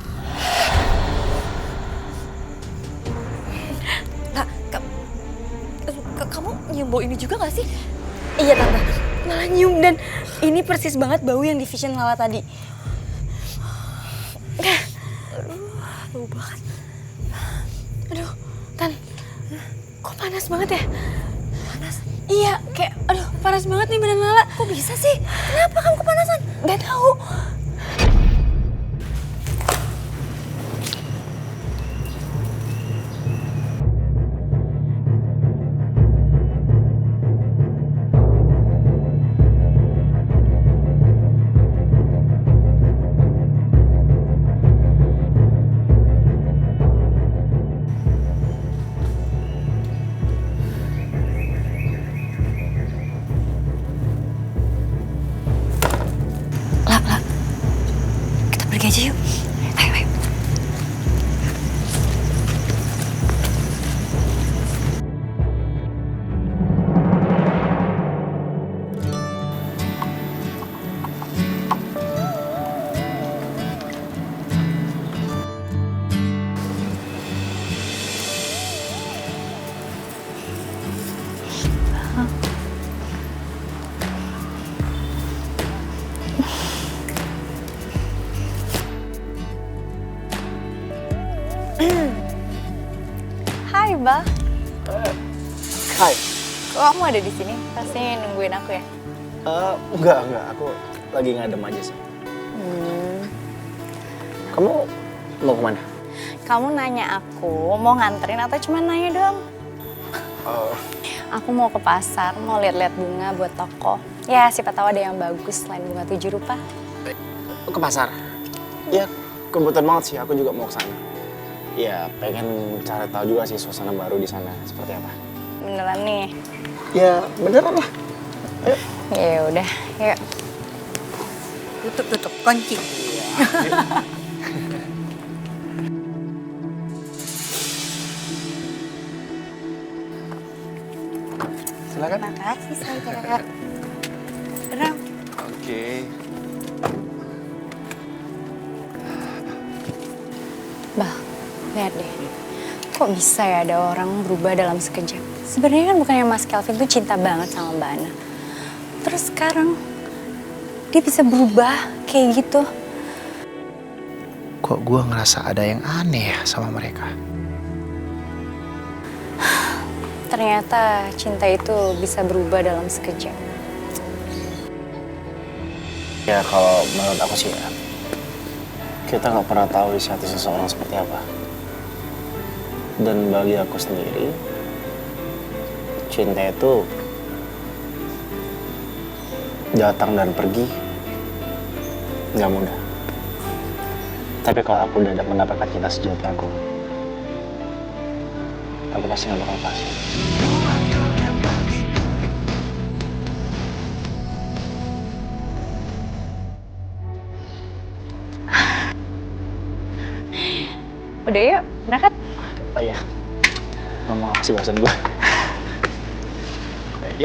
Speaker 8: Nah, kamu nyium bau ini juga gak sih?
Speaker 9: Iya Tante, malah nyium dan ini persis banget bau yang di Vision Lala tadi.
Speaker 8: Bau banget.
Speaker 9: Aduh, Tan, kok panas banget ya?
Speaker 8: Panas?
Speaker 9: Iya, kayak aduh panas banget nih badan Lala.
Speaker 8: Kok bisa sih? Kenapa kamu kepanasan?
Speaker 9: Gak tahu.
Speaker 8: Kita pergi aja yuk. Ayo, ayo.
Speaker 7: Hai, Bah.
Speaker 4: Hai.
Speaker 7: Kok kamu ada di sini? Pasti nungguin aku ya?
Speaker 4: Enggak. Aku lagi ngadem aja sih. Kamu mau kemana?
Speaker 7: Kamu nanya aku mau nganterin atau cuma nanya doang? Aku mau ke pasar, mau lihat-lihat bunga buat toko. Ya, siapa tahu ada yang bagus selain bunga 7 rupa.
Speaker 4: Ke pasar? Ya, kebetulan banget sih. Aku juga mau ke sana. Ya, pengen cari tahu juga sih suasana baru di sana seperti apa.
Speaker 7: Beneran nih?
Speaker 4: Ya, beneran lah. Ayo.
Speaker 7: Ya udah, yuk.
Speaker 3: Tutup, kunci.
Speaker 4: Silakan.
Speaker 7: Makasih, saya. Beneran.
Speaker 10: Oke.
Speaker 7: Bah, lihat deh. Kok bisa ya ada orang berubah dalam sekejap? Sebenarnya kan bukannya Mas Kelvin tuh cinta banget sama Mbak Ana. Terus sekarang dia bisa berubah kayak gitu.
Speaker 4: Kok gue ngerasa ada yang aneh ya sama mereka?
Speaker 7: Ternyata cinta itu bisa berubah dalam sekejap.
Speaker 4: Ya kalau menurut aku sih ya, kita nggak pernah tahu isi hati seseorang seperti apa. Dan bagi aku sendiri, cinta itu datang dan pergi nggak mudah. Tapi kalau aku udah mendapatkan cinta sejati aku pasti nggak bakal pasti.
Speaker 7: Udah yuk, berangkat.
Speaker 4: Oh iya. Ngomong apa sih bahasan gue?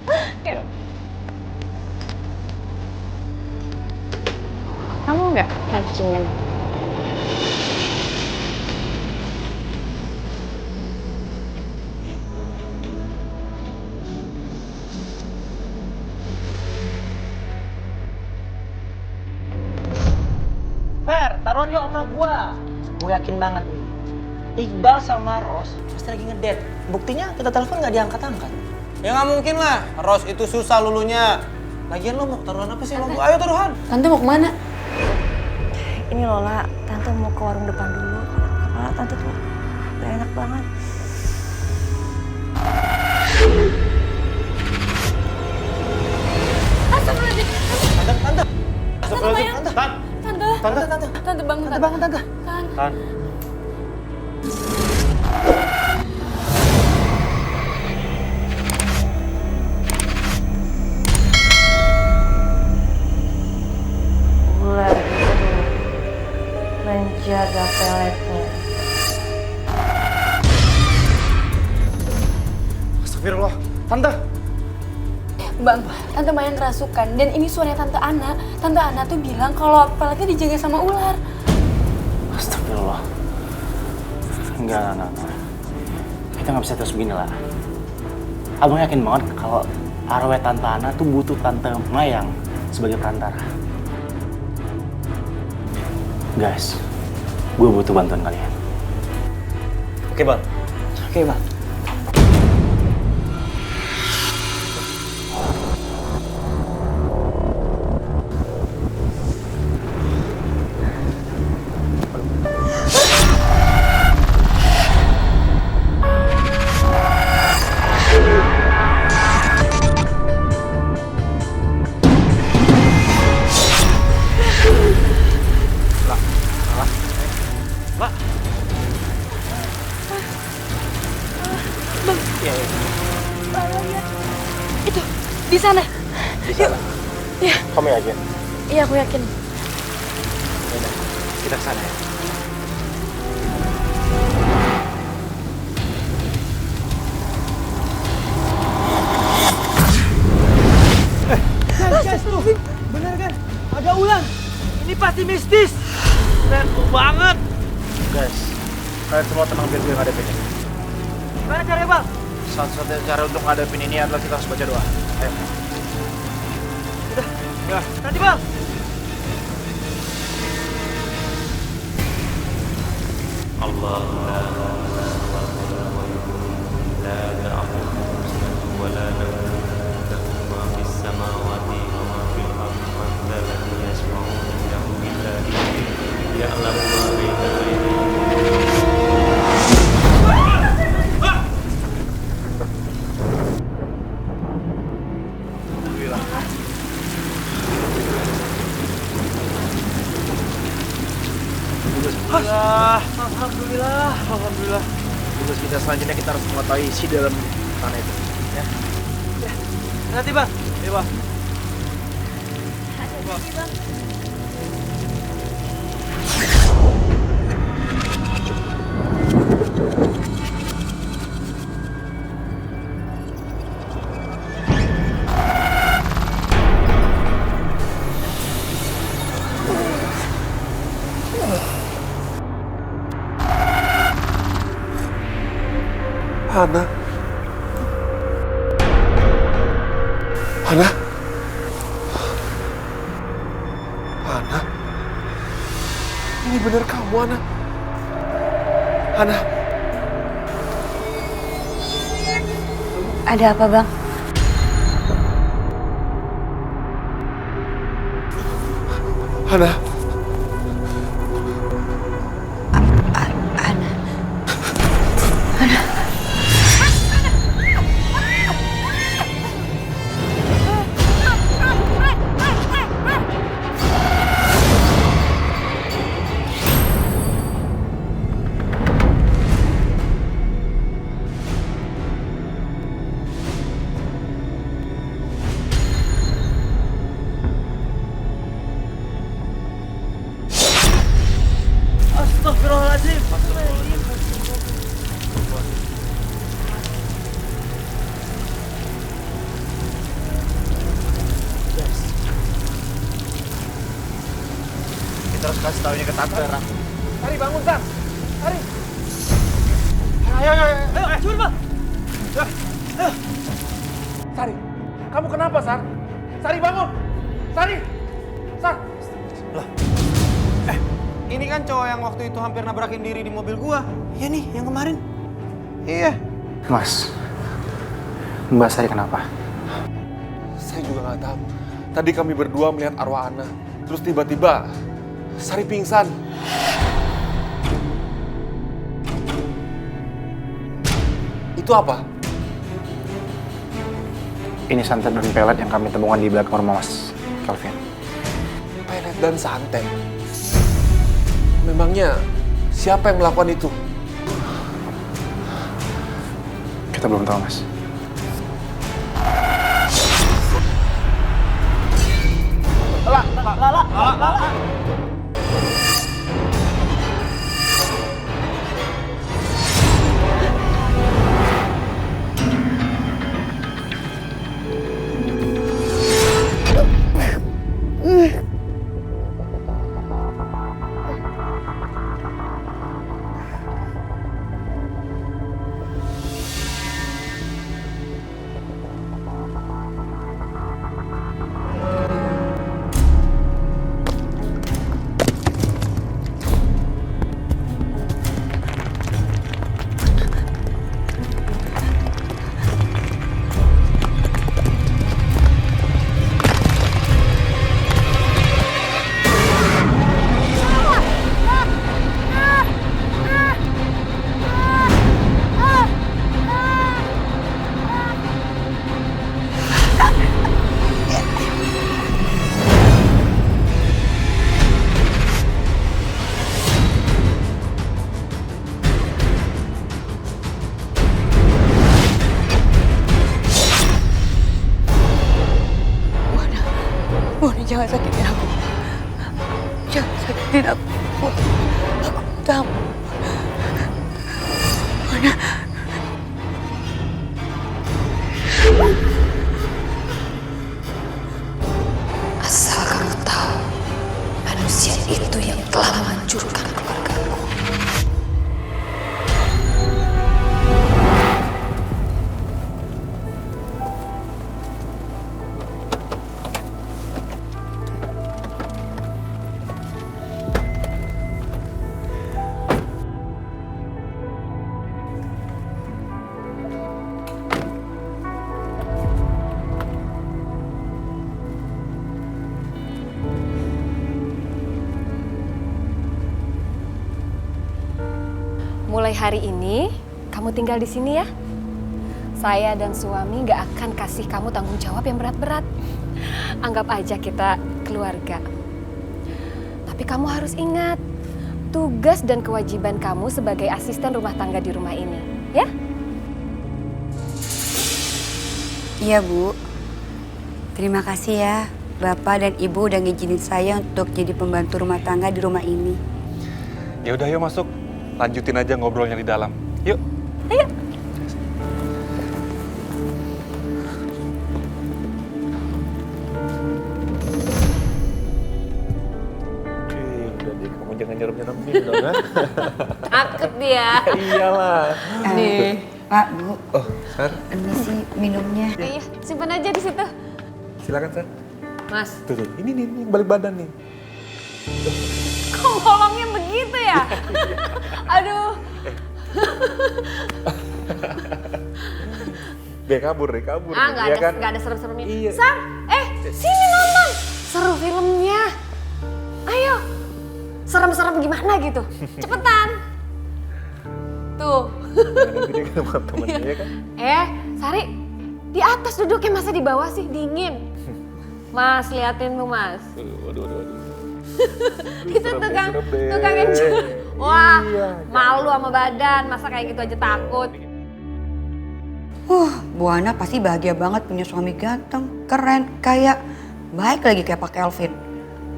Speaker 7: Yuk. Kamu nggak mancingin?
Speaker 5: Fer, taruhan yuk sama gua. Gue yakin banget nih. Iqbal sama Ros pasti lagi ngedate. Buktinya kita telepon nggak diangkat-angkat.
Speaker 10: Ya nggak mungkin lah, Ros itu susah lulunya. Lagian lo mau taruhan apa sih sama gue? Ayo taruhan.
Speaker 9: Tante mau kemana?
Speaker 7: Ini Lola, Tante mau ke warung depan dulu. Karena Tante tuh gak enak banget.
Speaker 8: Astagfirullahaladzim.
Speaker 10: Tante.
Speaker 8: Tante bangun, Tante.
Speaker 10: Tan.
Speaker 7: Ular itu menjaga peletnya.
Speaker 10: Astagfirullah. Tante.
Speaker 9: Bang, Tante Maya kerasukan dan ini suaranya Tante Ana. Tante Ana tuh bilang kalau peletnya dijaga sama ular.
Speaker 4: Astagfirullah. Enggak. Kita nggak bisa terus begini lah. Abang yakin banget kalau arwah Tante Ana tuh butuh Tante Mayang sebagai perantara. Guys, gue butuh bantuan kalian.
Speaker 10: Oke, Bang.
Speaker 5: Oke, Bang.
Speaker 9: Itu di sana.
Speaker 4: Di sana.
Speaker 9: Iya.
Speaker 4: Kamu yakin?
Speaker 9: Iya, aku yakin.
Speaker 4: Yaudah, kita kesana ya.
Speaker 5: Guys, tuh. Bener kan? Ada ular. Ini pasti mistis. Keren banget.
Speaker 4: Guys, kalian semua tenang biar gue ngadepin ini.
Speaker 5: Gimana caranya, Bang?
Speaker 4: Satu-satunya cara untuk ngadepin ini adalah kita harus baca doa. Ayo.
Speaker 5: Udah. Ya. Nanti, Bang.
Speaker 4: Alhamdulillah. Tugas kita selanjutnya kita harus mengetahui isi dalam tanah itu. Ya.
Speaker 5: Nanti, Bang.
Speaker 4: Iya, Bang.
Speaker 11: Hana. Ini benar kamu, Hana.
Speaker 3: Ada apa, Bang?
Speaker 11: Hana.
Speaker 4: taunya ke tante. Sari bangun, Sar. Sari. Ayo, cepet, Bang. Sari, kamu kenapa, Sar? Sari bangun. Sari. Sar.
Speaker 10: Lah. Ini kan cowok yang waktu itu hampir nabrakin diri di mobil gua.
Speaker 5: Iya nih, yang kemarin.
Speaker 10: Iya.
Speaker 4: Mas, Mbak Sari kenapa?
Speaker 11: Saya juga nggak tahu. Tadi kami berdua melihat arwah Ana. Terus tiba-tiba Sari pingsan. Itu apa?
Speaker 4: Ini santan dan pelet yang kami temukan di belakang rumah Mas Kelvin.
Speaker 11: Pelet dan santet. Memangnya siapa yang melakukan itu?
Speaker 4: Kita belum tahu, Mas.
Speaker 10: Lala.
Speaker 3: Jangan sakitin aku. Jangan sakitin aku. Aku tahu. Mana?
Speaker 15: Asal kamu tahu, manusia itu yang telah menghancurkan keluargaku.
Speaker 8: Mulai hari ini, kamu tinggal di sini ya. Saya dan suami gak akan kasih kamu tanggung jawab yang berat-berat. Anggap aja kita keluarga. Tapi kamu harus ingat, tugas dan kewajiban kamu sebagai asisten rumah tangga di rumah ini, ya?
Speaker 3: Iya, Bu. Terima kasih ya, Bapak dan Ibu udah ngizinin saya untuk jadi pembantu rumah tangga di rumah ini.
Speaker 11: Ya udah, yuk masuk. Lanjutin aja ngobrolnya di dalam. Yuk.
Speaker 8: Ayo.
Speaker 11: Udah deh, kamu jangan nyerem-nyerem gini dong, ha?
Speaker 8: Akut dia.
Speaker 11: Iyalah.
Speaker 3: Nih, Pak, Bu.
Speaker 11: Oh, Sar.
Speaker 3: Ini sih minumnya.
Speaker 8: Iya, simpan aja di situ.
Speaker 11: Silakan, Sar.
Speaker 8: Mas.
Speaker 11: Tuh, ini balik badan nih.
Speaker 8: Kok ngolongnya begitu ya? Aduh.
Speaker 11: Dia kabur.
Speaker 8: Ah, nggak ada serem-seremnya. Iya. Sam, sini nonton. Seru filmnya. Ayo. Serem-serem gimana gitu. Cepetan. Tuh.
Speaker 11: Nanti dia ketemu temennya, ya kan?
Speaker 8: Sari, di atas duduknya, masa di bawah sih, dingin. Mas, liatin tuh, Mas.
Speaker 11: Waduh.
Speaker 8: Itu tukang yang wah, malu sama badan, masa kayak gitu aja takut.
Speaker 3: Bu Ana pasti bahagia banget punya suami ganteng, keren, kaya, baik lagi kayak Pak Kelvin.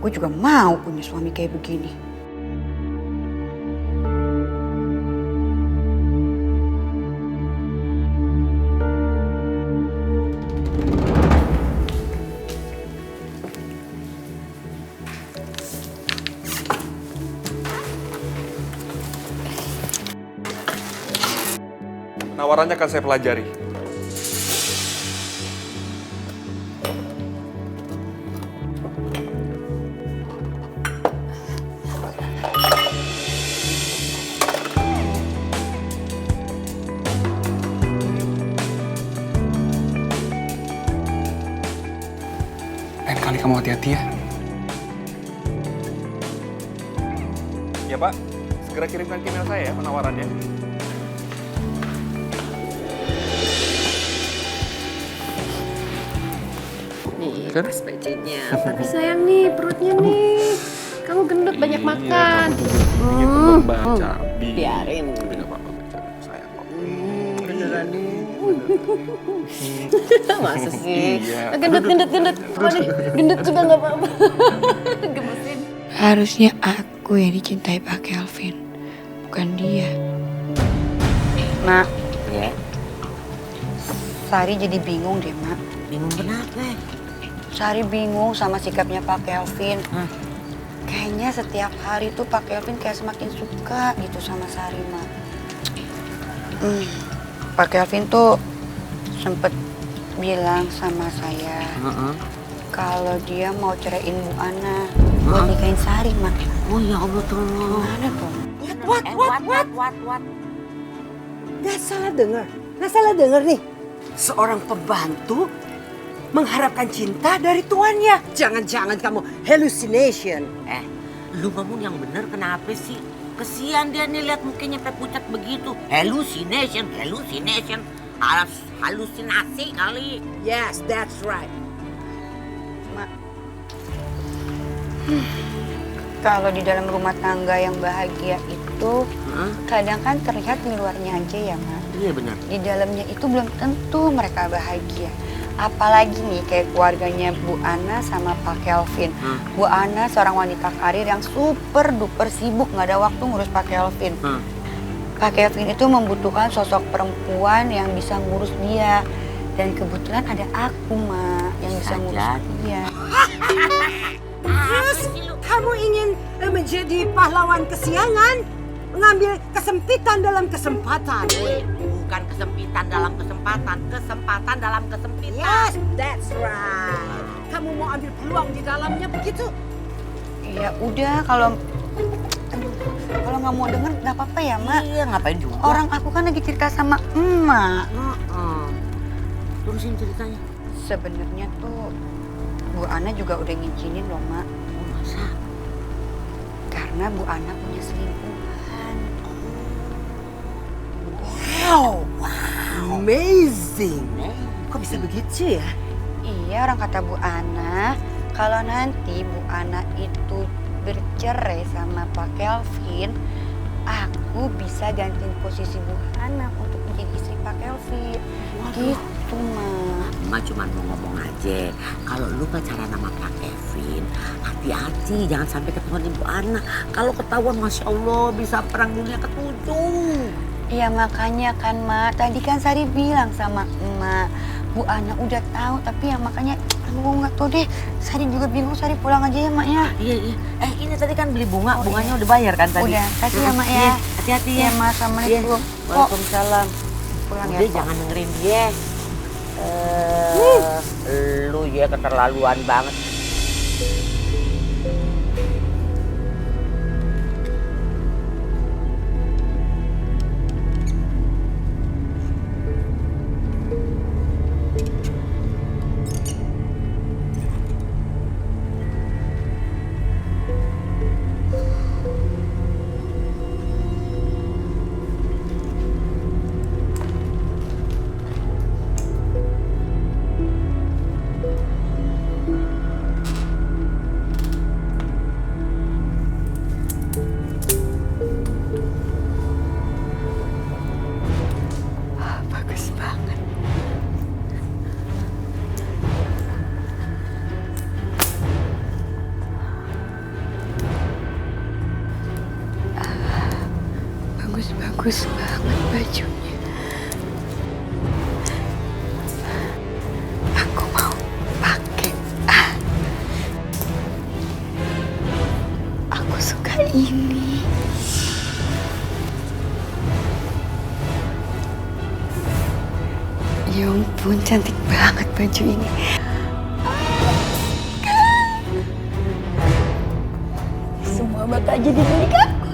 Speaker 3: Gue juga mau punya suami kayak begini.
Speaker 11: Penawarannya akan saya pelajari.
Speaker 4: Lain kali kamu hati-hati ya.
Speaker 11: Ya Pak, segera kirimkan ke email saya ya penawarannya.
Speaker 15: Nih, pas bajunya. Tapi sayang nih, perutnya nih. Kamu gendut, banyak makan.
Speaker 11: Baca,
Speaker 15: Biarin.
Speaker 11: Beneran nih.
Speaker 15: Masa sih?
Speaker 11: Iya.
Speaker 15: Gendut. Apa nih? Gendut juga nggak apa-apa. Gemesin.
Speaker 3: Harusnya aku yang dicintai Pak Kelvin, bukan dia. Mak.
Speaker 2: Ya.
Speaker 3: Sari jadi bingung deh, Mak.
Speaker 2: Bingung kenapa?
Speaker 3: Sari bingung sama sikapnya Pak Kelvin. Kayaknya setiap hari tuh Pak Kelvin kayak semakin suka gitu sama Sari, Mak. Pak Kelvin tuh sempet bilang sama saya kalau dia mau ceraiin Bu Ana buat nikahin Sari, Mak.
Speaker 2: Oh ya Allah tuh.
Speaker 3: Gimana dong?
Speaker 12: What? Nggak salah dengar nih. Seorang pembantu mengharapkan cinta dari tuannya. Jangan-jangan kamu hallucination.
Speaker 2: Lu ngomong yang bener kenapa sih? Kesian dia nih lihat mukanya sampai pucat begitu. Hallucination. Halusinasi kali.
Speaker 12: Yes, that's right.
Speaker 3: Kalau di dalam rumah tangga yang bahagia itu kadang kan terlihat di luarnya aja ya, Mak.
Speaker 2: Iya benar.
Speaker 3: Di dalamnya itu belum tentu mereka bahagia. Apalagi nih kayak keluarganya Bu Ana sama Pak Kelvin. Bu Ana seorang wanita karir yang super duper sibuk, nggak ada waktu ngurus Pak Kelvin. Pak Kelvin itu membutuhkan sosok perempuan yang bisa ngurus dia. Dan kebetulan ada aku, Mak, yang bisa ngurus dia.
Speaker 12: Terus kamu ingin menjadi pahlawan kesiangan? Mengambil kesempitan dalam kesempatan.
Speaker 2: Bukan kesempitan dalam kesempatan, kesempatan dalam kesempitan.
Speaker 12: Yes, that's right. Kamu mau ambil peluang di dalamnya begitu?
Speaker 3: Ya udah, kalau nggak mau denger nggak apa-apa ya, Mak.
Speaker 2: Iya, ngapain juga.
Speaker 3: Orang aku kan lagi cerita sama emak.
Speaker 2: Terusin ceritanya.
Speaker 3: Sebenarnya tuh Bu Ana juga udah ngizinin loh, Mak.
Speaker 2: Masa?
Speaker 3: Karena Bu Ana punya selingkuhan.
Speaker 12: Wow, amazing. Kok bisa begitu ya?
Speaker 3: Iya, orang kata Bu Ana, kalau nanti Bu Ana itu bercerai sama Pak Kelvin, aku bisa gantiin posisi Bu Ana untuk menjadi istri Pak Kelvin. Gitu, Mak.
Speaker 2: Emak cuma mau ngomong aja, kalau lu pacaran sama Pak Kevin, hati-hati jangan sampai ketahuan Ibu Ana. Kalau ketahuan, Masya Allah, bisa perang dunia ke-7.
Speaker 3: Iya makanya kan, Mak. Tadi kan Sari bilang sama emak, Bu Ana udah tahu, tapi ya makanya aku nggak tahu deh. Sari juga bingung, Sari pulang aja ya, Mak ya.
Speaker 2: Iya. Ini tadi kan beli bunga, bunganya udah bayar kan tadi?
Speaker 3: Udah, kasih ya, Mak ya.
Speaker 2: Hati-hati
Speaker 3: ya,
Speaker 2: ya.
Speaker 3: Mak. Assalamualaikum.
Speaker 2: Waalaikumsalam.
Speaker 3: Pulang ya,
Speaker 2: Udah
Speaker 3: Pok.
Speaker 2: jangan dengerin dia. Lu ya keterlaluan banget.
Speaker 3: Bagus banget. Bagus banget bajunya. Aku mau pakai. Aku suka ini. Ya ampun, cantik banget baju ini. Semua bakal jadi milik aku.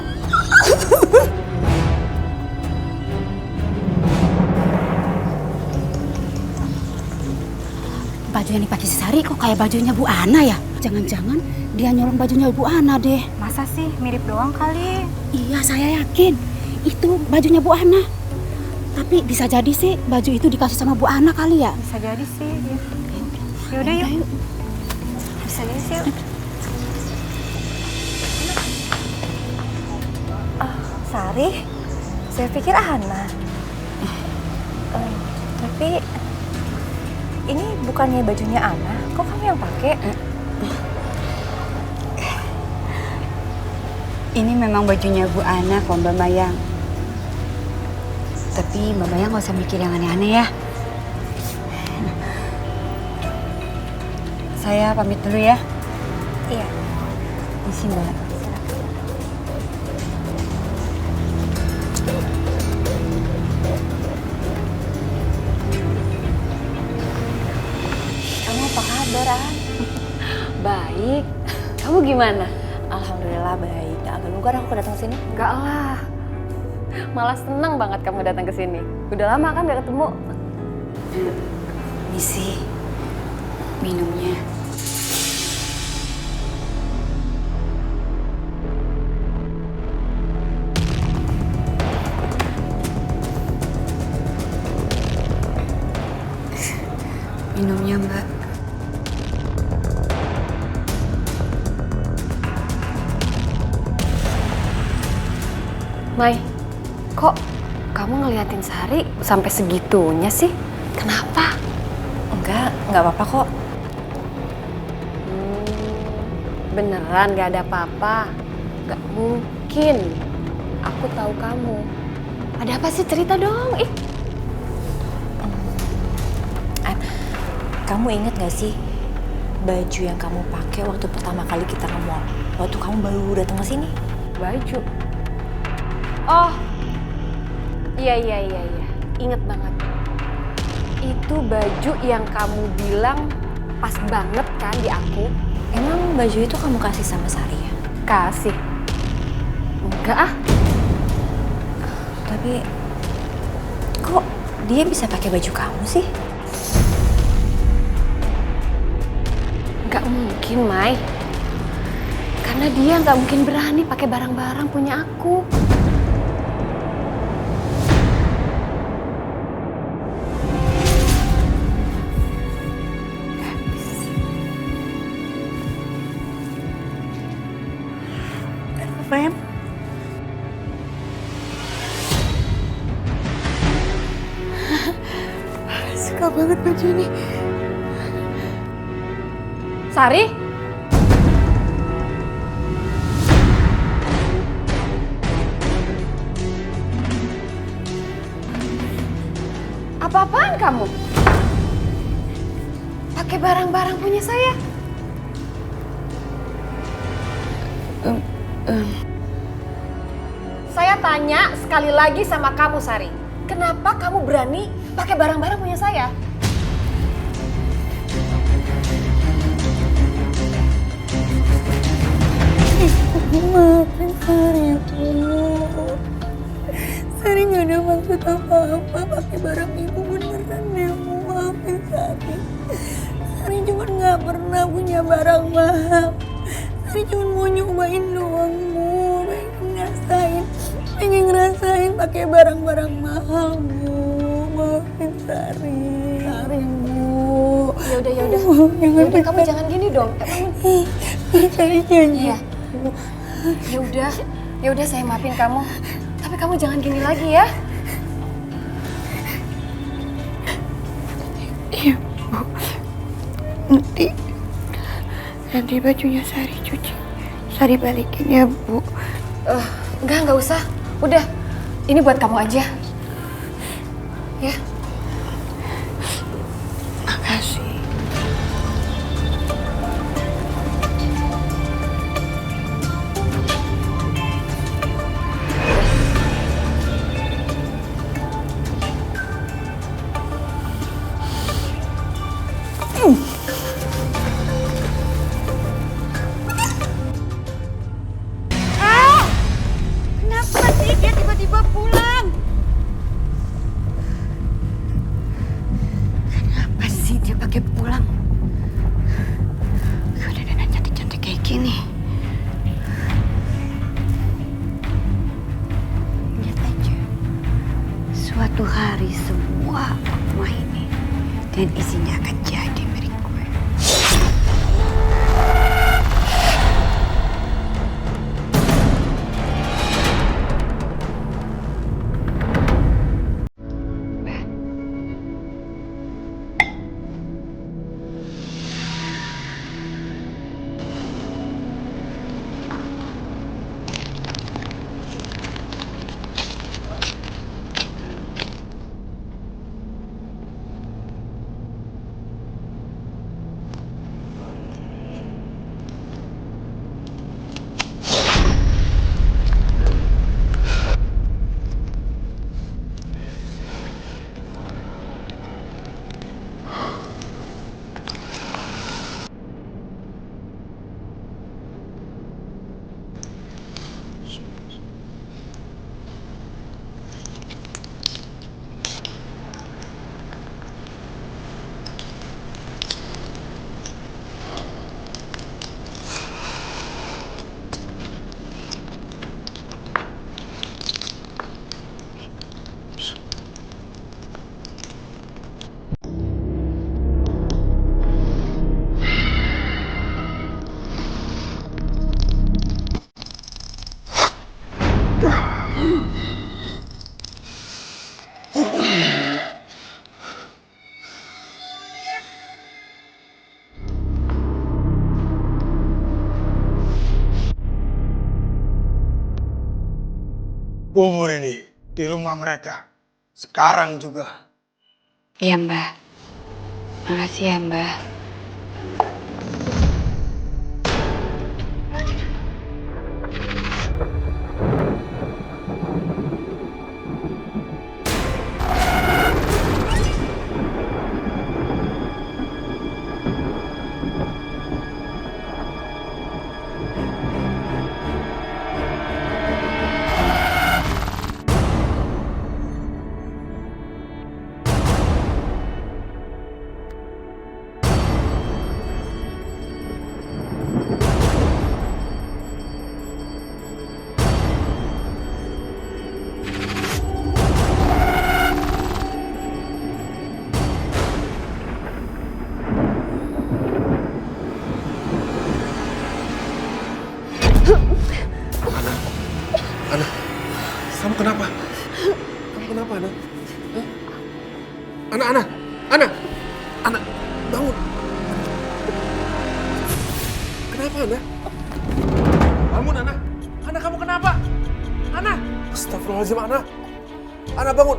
Speaker 16: Baju yang dipakai si Sari kok kayak bajunya Bu Ana ya? Jangan-jangan dia nyolong bajunya Bu Ana deh.
Speaker 1: Masa sih mirip doang kali?
Speaker 16: Iya, saya yakin itu bajunya Bu Ana. Tapi bisa jadi sih baju itu dikasih sama Bu Ana kali ya?
Speaker 1: Bisa jadi sih. Ya udah yuk. Bisa jadi sih. Yuk.
Speaker 7: Sari, saya pikir Ana. Tapi ini bukannya bajunya Ana, kok kamu yang pakai?
Speaker 3: Ini memang bajunya Bu Ana kok Mbak Mayang. Tapi Mbak Mayang nggak usah mikir yang aneh-aneh ya. Saya pamit dulu ya.
Speaker 7: Iya.
Speaker 3: Isi Mbak.
Speaker 7: Kamu apa kabar, An?
Speaker 8: Baik. Kamu gimana?
Speaker 7: Alhamdulillah baik. Gak agak lugar aku datang sini?
Speaker 8: Enggak lah. Malah senang banget kamu datang ke sini. Udah lama kan gak ketemu?
Speaker 3: Misi, minumnya. Minumnya, Mbak.
Speaker 8: Mai, kok kamu ngeliatin Sari sampai segitunya sih? Kenapa?
Speaker 7: Enggak apa-apa kok.
Speaker 8: Beneran gak ada apa-apa? Gak mungkin. Aku tahu kamu. Ada apa sih? Cerita dong.
Speaker 7: Kamu inget gak sih baju yang kamu pakai waktu pertama kali kita ke mall? Waktu kamu baru datang ke sini?
Speaker 8: Baju? Oh, iya. Ingat banget. Itu baju yang kamu bilang pas banget kan di aku.
Speaker 7: Emang baju itu kamu kasih sama Sari ya?
Speaker 8: Kasih? Enggak ah.
Speaker 7: Tapi kok dia bisa pakai baju kamu sih?
Speaker 8: Nggak mungkin, Mai. Karena dia nggak mungkin berani pakai barang-barang punya aku.
Speaker 16: Fem? Suka banget baju ini.
Speaker 8: Sari? Apa-apaan kamu? Pakai barang-barang punya saya? Saya tanya sekali lagi sama kamu, Sari. Kenapa kamu berani pakai barang-barang punya saya?
Speaker 16: Maafin Sari, Bu. Sari nggak ada maksud apa-apa pakai barang ibu, beneran deh, Bu. Maafin Sari. Sari cuma nggak pernah punya barang mahal. Sari cuma mau nyobain doang, Bu. Pengen ngerasain pakai barang-barang mahal, Bu. Maafin Sari. Sari, Bu.
Speaker 8: Yaudah, kamu jangan gini dong.
Speaker 16: Sari janji.
Speaker 8: Iya. Ya udah saya maafin kamu. Tapi kamu jangan gini lagi ya.
Speaker 16: Iya, Bu. Nanti bajunya Sari cuci. Sari balikin ya, Bu.
Speaker 8: Enggak usah. Udah, ini buat kamu aja. Ya.
Speaker 16: Makasih.
Speaker 3: dia pulang. Gue udah dandan cantik-cantik kayak gini. Lihat aja. Suatu hari semua rumah ini dan isinya akan jadi milik gue.
Speaker 17: Kubur ini di rumah mereka. Sekarang juga.
Speaker 3: Iya, Mbah. Makasih ya, Mbah.
Speaker 11: Ana, kamu kenapa? Kamu kenapa, Ana? Hah? Ana, bangun. Kenapa, Ana? Bangun, Ana. Ana, kamu kenapa? Ana, astagfirullahaladzim, Ana. Ana, bangun.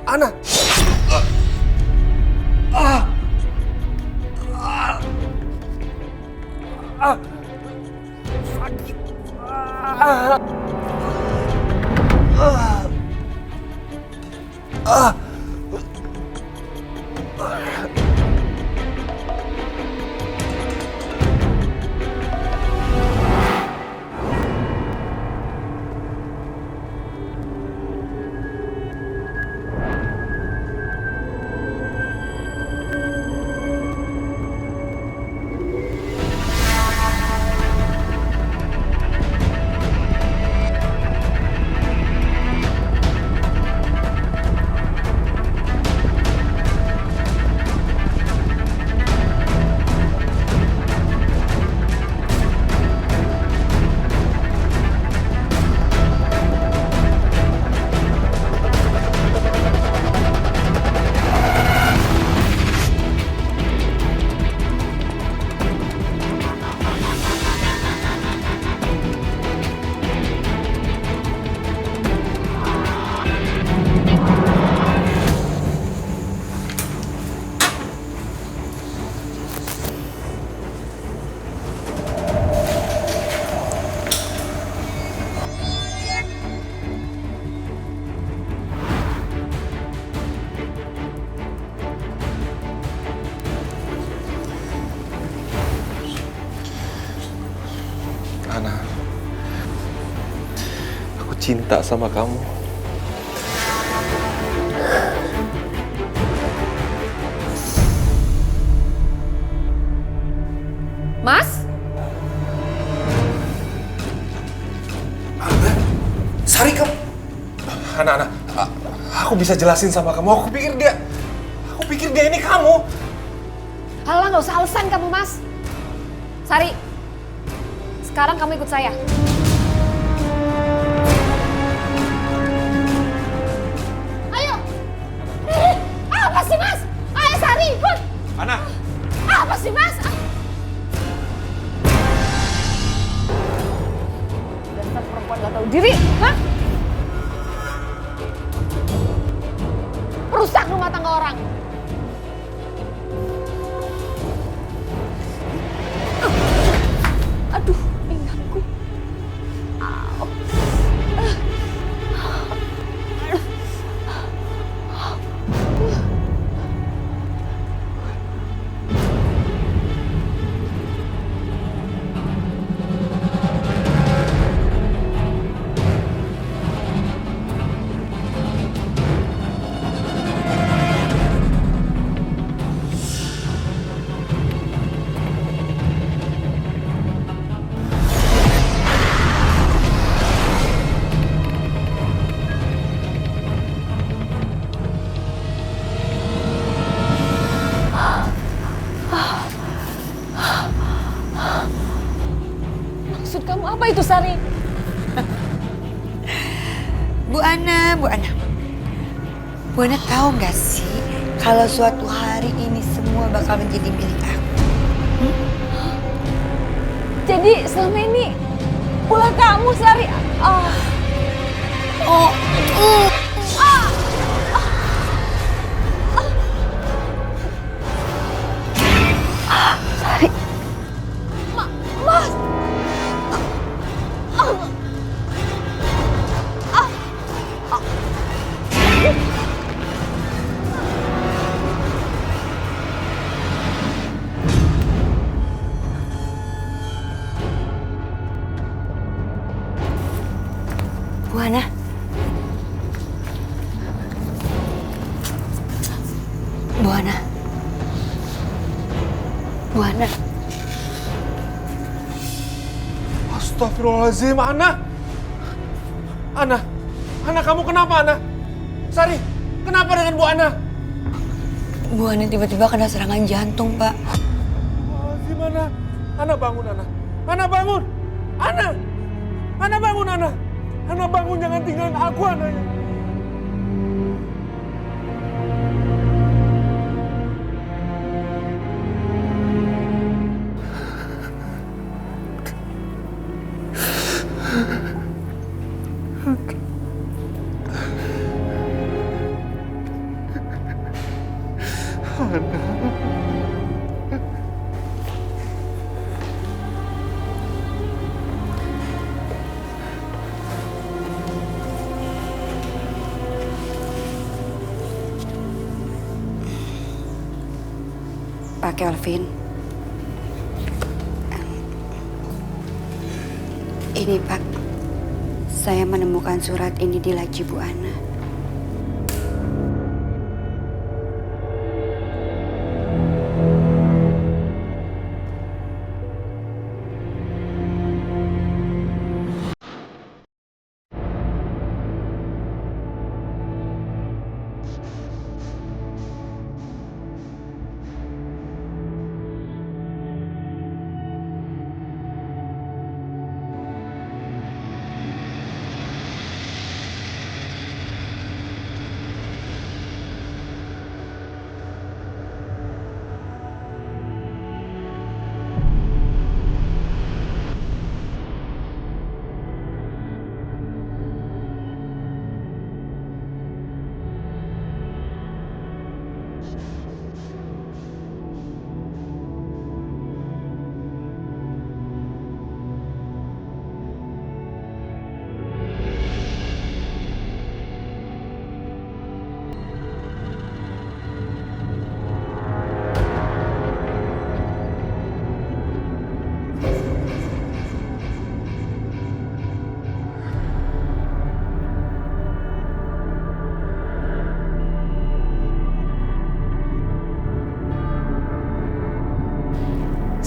Speaker 11: Ana. Sakit. Ana, aku cinta sama kamu. Aku bisa jelasin sama kamu, aku pikir dia ini kamu.
Speaker 18: Alah, nggak usah alasan kamu, Mas. Sari, sekarang kamu ikut saya. Ayo. Apa sih, Mas? Ayo, Sari, ikut.
Speaker 11: Ana.
Speaker 18: Apa sih, Mas? Dasar perempuan nggak tahu diri, hah? Perusak rumah tangga orang. Aduh, pinggangku. Au. Maksud kamu apa itu, Sari?
Speaker 3: Bu Ana. Bu Ana tahu nggak sih kalau suatu hari ini semua bakal menjadi milik aku?
Speaker 18: Jadi selama ini ulah kamu, Sari. Sari. Mas.
Speaker 3: Bu Ana. Bu Ana. Bu Ana.
Speaker 11: Astagfirullahaladzim, Ana. Ana, kamu kenapa, Ana? Sari, kenapa dengan Bu Ana?
Speaker 3: Bu Ana tiba-tiba kena serangan jantung, Pak.
Speaker 11: Astagfirullahaladzim, Ana. Ana bangun, Ana. Ana bangun. Ana bangun, Ana. Ana bangun, jangan tinggalin aku, Ana.
Speaker 3: Pak Kelvin. Ini Pak, saya menemukan surat ini di laci Bu Ana.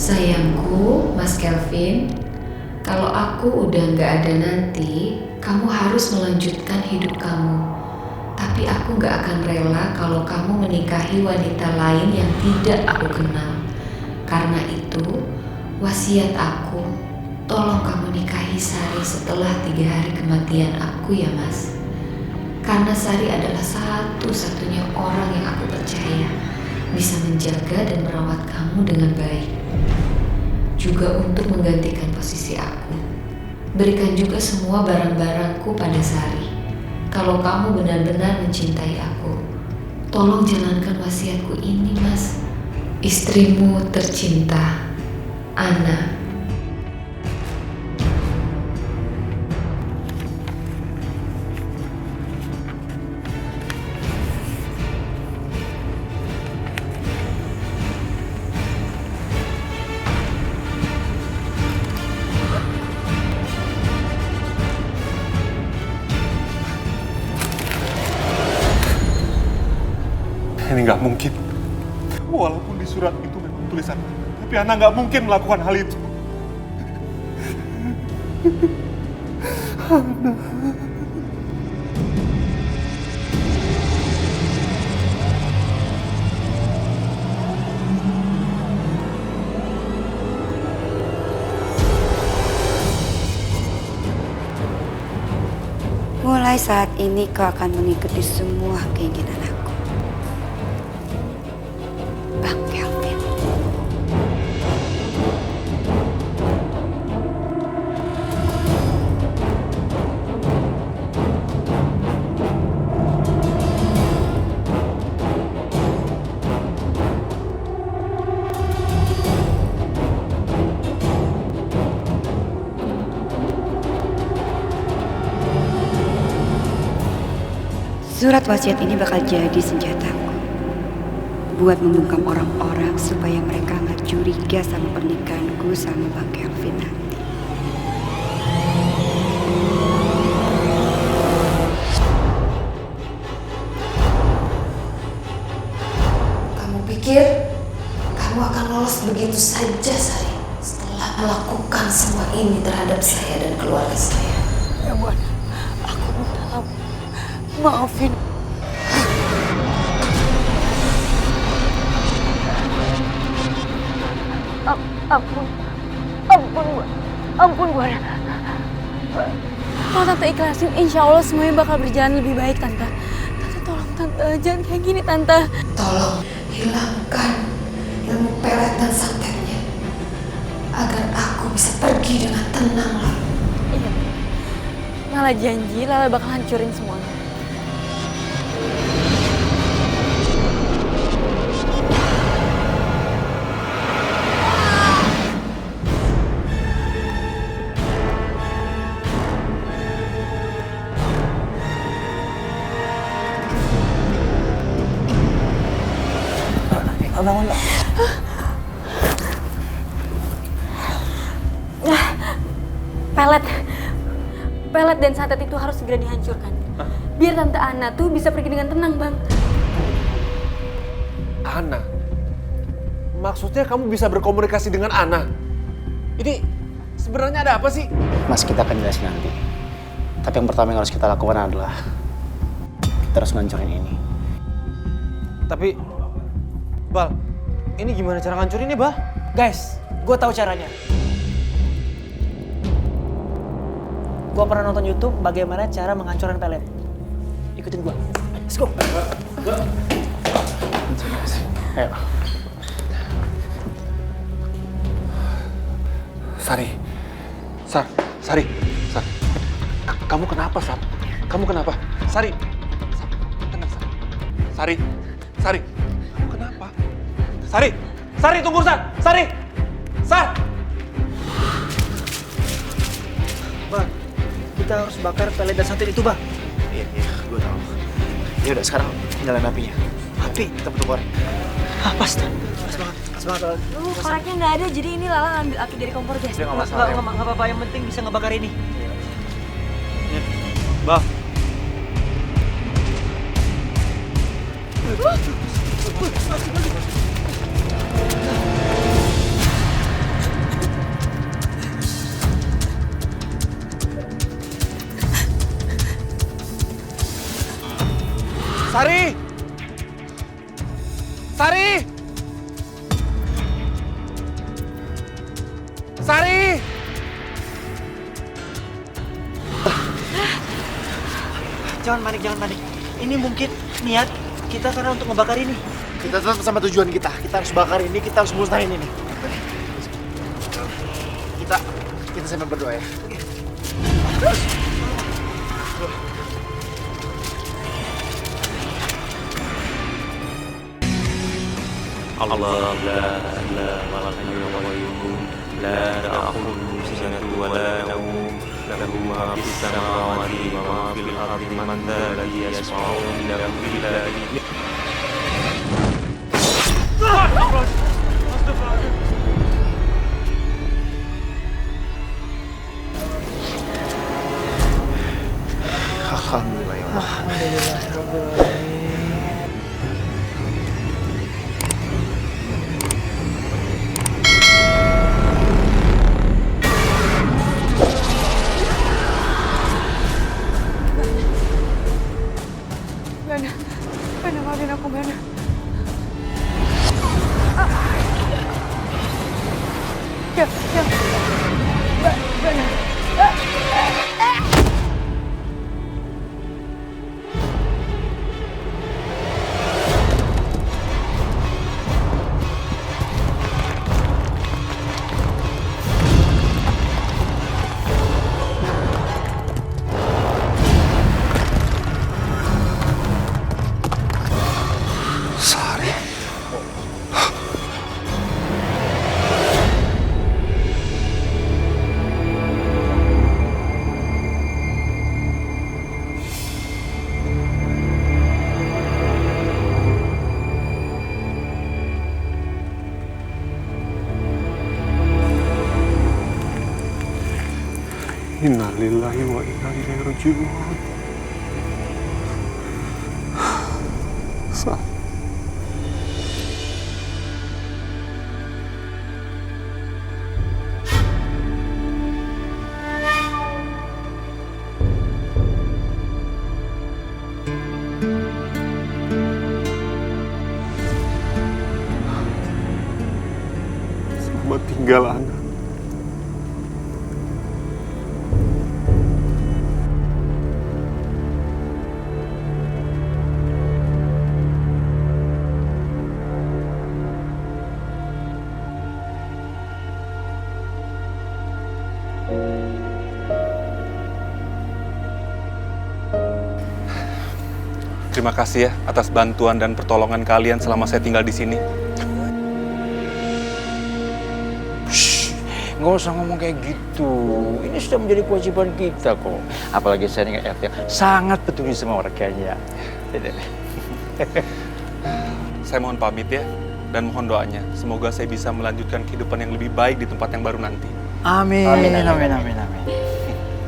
Speaker 15: Sayangku, Mas Kelvin, kalau aku udah nggak ada nanti, kamu harus melanjutkan hidup kamu. Tapi Tapi aku gak akan rela kalau kamu menikahi wanita lain yang tidak aku kenal. Karena itu, wasiat aku, tolong kamu nikahi Sari setelah 3 hari kematian aku ya Mas. Karena Sari adalah satu-satunya orang yang aku percaya bisa menjaga dan merawat kamu dengan baik. Juga untuk menggantikan posisi aku. Berikan juga semua barang-barangku pada Sari. Kalau kamu benar-benar mencintai aku, tolong jalankan wasiatku ini, Mas. Istrimu tercinta, Ana.
Speaker 11: Ini nggak mungkin. Walaupun di surat itu memang tulisan, tapi Ana nggak mungkin melakukan hal itu. Ana.
Speaker 3: Mulai saat ini kau akan mengikuti semua keinginan aku. Bang Kelvin. Surat wasiat ini bakal jadi senjataku buat membungkam orang-orang supaya mereka nggak curiga sama pernikahanku sama Bang Kelvin nanti.
Speaker 15: Kamu pikir kamu akan lolos begitu saja, Sari, setelah melakukan semua ini terhadap saya dan keluarga saya?
Speaker 16: Ya, Bun. Aku minta maafin.
Speaker 7: Ampun, Bu Ana. Kalau Tante ikhlasin, insya Allah semuanya bakal berjalan lebih baik, Tante. Tante tolong, Tante. Jangan kayak gini, Tante.
Speaker 15: Tolong hilangkan ilmu pelet dan santetnya, agar aku bisa pergi dengan tenang.
Speaker 7: Iya. Lala janji, Lala bakal hancurin semuanya.
Speaker 5: Bangun.
Speaker 7: Pelet dan santet itu harus segera dihancurkan. Biar Tante Ana tuh bisa pergi dengan tenang, Bang.
Speaker 11: Ana? Maksudnya kamu bisa berkomunikasi dengan Ana? Ini sebenarnya ada apa sih?
Speaker 4: Mas, kita akan jelasin nanti. Tapi yang pertama yang harus kita lakukan adalah kita harus ngancurin ini.
Speaker 10: Tapi, Bal, ini gimana cara ngancurinnya, Bal?
Speaker 5: Guys, gue tahu caranya. Gue pernah nonton YouTube bagaimana cara menghancurkan pelet. Ikutin gue. Let's go.
Speaker 4: Ayo.
Speaker 11: Sari. Sari. Kamu kenapa, Sar? Kamu kenapa? Sari. Tenang, Sari. Sari. Kamu kenapa? Sari, tunggu, Sari.
Speaker 5: Bang, kita harus bakar pelet dan santet itu, Bang.
Speaker 4: Iya, gue tahu. Ya udah, sekarang nyalain apinya. Api, kita butuh korek.
Speaker 5: Pas banget.
Speaker 7: Koreknya nggak ada, jadi ini Lala ngambil api dari kompor gas.
Speaker 4: Udah, nggak masalah.
Speaker 5: Nggak apa-apa, yang penting bisa ngebakar ini.
Speaker 10: Bal.
Speaker 11: Sari!
Speaker 5: Jangan panik. Ini mungkin niat kita karena untuk ngebakar ini.
Speaker 4: Kita tetap sama tujuan kita. Kita harus bakar ini, kita harus musnahin ini. Kita sambil berdoa ya.
Speaker 19: Allah la ilaha illa huwa la ta'khudhuhu sinatun wa la nawm lahu ma fis samawati wa ma fil ardi man dha alladhi yashfa'u indahu illa bi'idhnihi.
Speaker 4: Alhamdulillah ya Allah.
Speaker 16: Bana, maafin aku, Bana. Ya. Bana.
Speaker 11: Inna lillahi wa inna ilaihi raji'un. Selamat tinggal, anak.
Speaker 13: Terima kasih ya atas bantuan dan pertolongan kalian selama saya tinggal di sini.
Speaker 14: Nggak usah ngomong kayak gitu. Ini sudah menjadi kewajiban kita kok. Apalagi saya dengan RT sangat peduli sama warganya.
Speaker 13: Saya mohon pamit ya, dan mohon doanya. Semoga saya bisa melanjutkan kehidupan yang lebih baik di tempat yang baru nanti.
Speaker 14: Amin. Amin.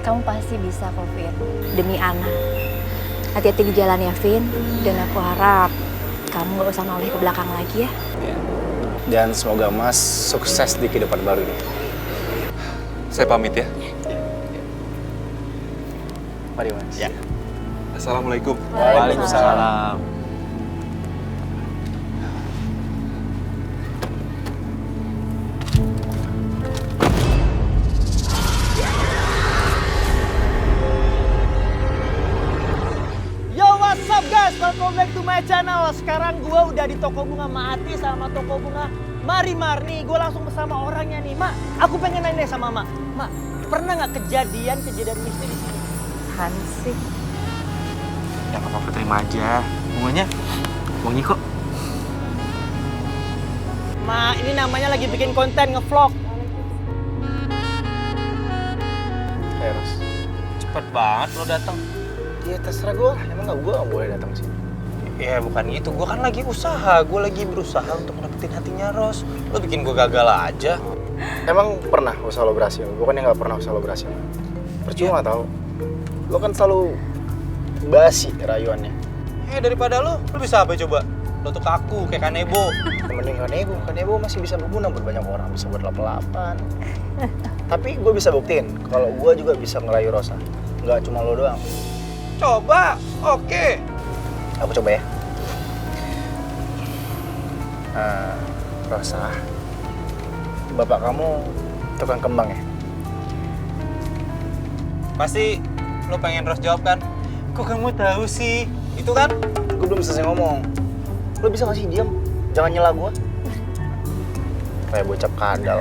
Speaker 7: Kamu pasti bisa kok, Vin. Demi Ana. Hati-hati di jalan ya, Vin. Dan aku harap kamu gak usah noleh ke belakang lagi ya.
Speaker 4: Dan semoga Mas sukses di kehidupan baru ini.
Speaker 13: Saya pamit ya.
Speaker 4: Mari Mas. Ya.
Speaker 13: Assalamualaikum.
Speaker 4: Waalaikumsalam.
Speaker 5: What's up guys, welcome back to my channel. Sekarang gue udah di toko bunga Mati sama toko bunga Marimar nih. Gue langsung bersama orangnya nih. Mak, aku pengen nanya sama Mak. Mak, pernah nggak kejadian misteri di sini?
Speaker 7: Hansi.
Speaker 10: Ya nggak apa-apa, terima aja. Bunganya wangi kok.
Speaker 5: Mak, ini namanya lagi bikin konten nge-vlog.
Speaker 10: Eros, cepet banget lo datang.
Speaker 4: Ya terserah gue, emang gue gak boleh datang sini.
Speaker 10: Ya bukan gitu, gue kan lagi usaha. Gue lagi berusaha untuk dapetin hatinya Ros. Lo bikin gue gagal aja.
Speaker 4: Emang pernah usaha lo berhasil? Gue kan yang gak pernah usaha lo berhasil. Percuma tau. Lo kan selalu basi rayuannya.
Speaker 10: Daripada lo bisa apa coba? Lo tuh kaku kayak Kanebo.
Speaker 4: Mending Kanebo masih bisa berguna buat banyak orang, bisa buat lap-lapan. Tapi gue bisa buktiin kalau gue juga bisa ngerayu Rosa. Nggak cuma lo doang.
Speaker 10: Coba, oke.
Speaker 4: Aku coba ya. Rosa, bapak kamu tukang kembang ya?
Speaker 10: Pasti lo pengen Ros jawab kan? Kok kamu tahu sih? Itu kan?
Speaker 4: Gue belum selesai ngomong. Lo bisa gak sih diam? Jangan nyela gue. Kayak bocap kadal.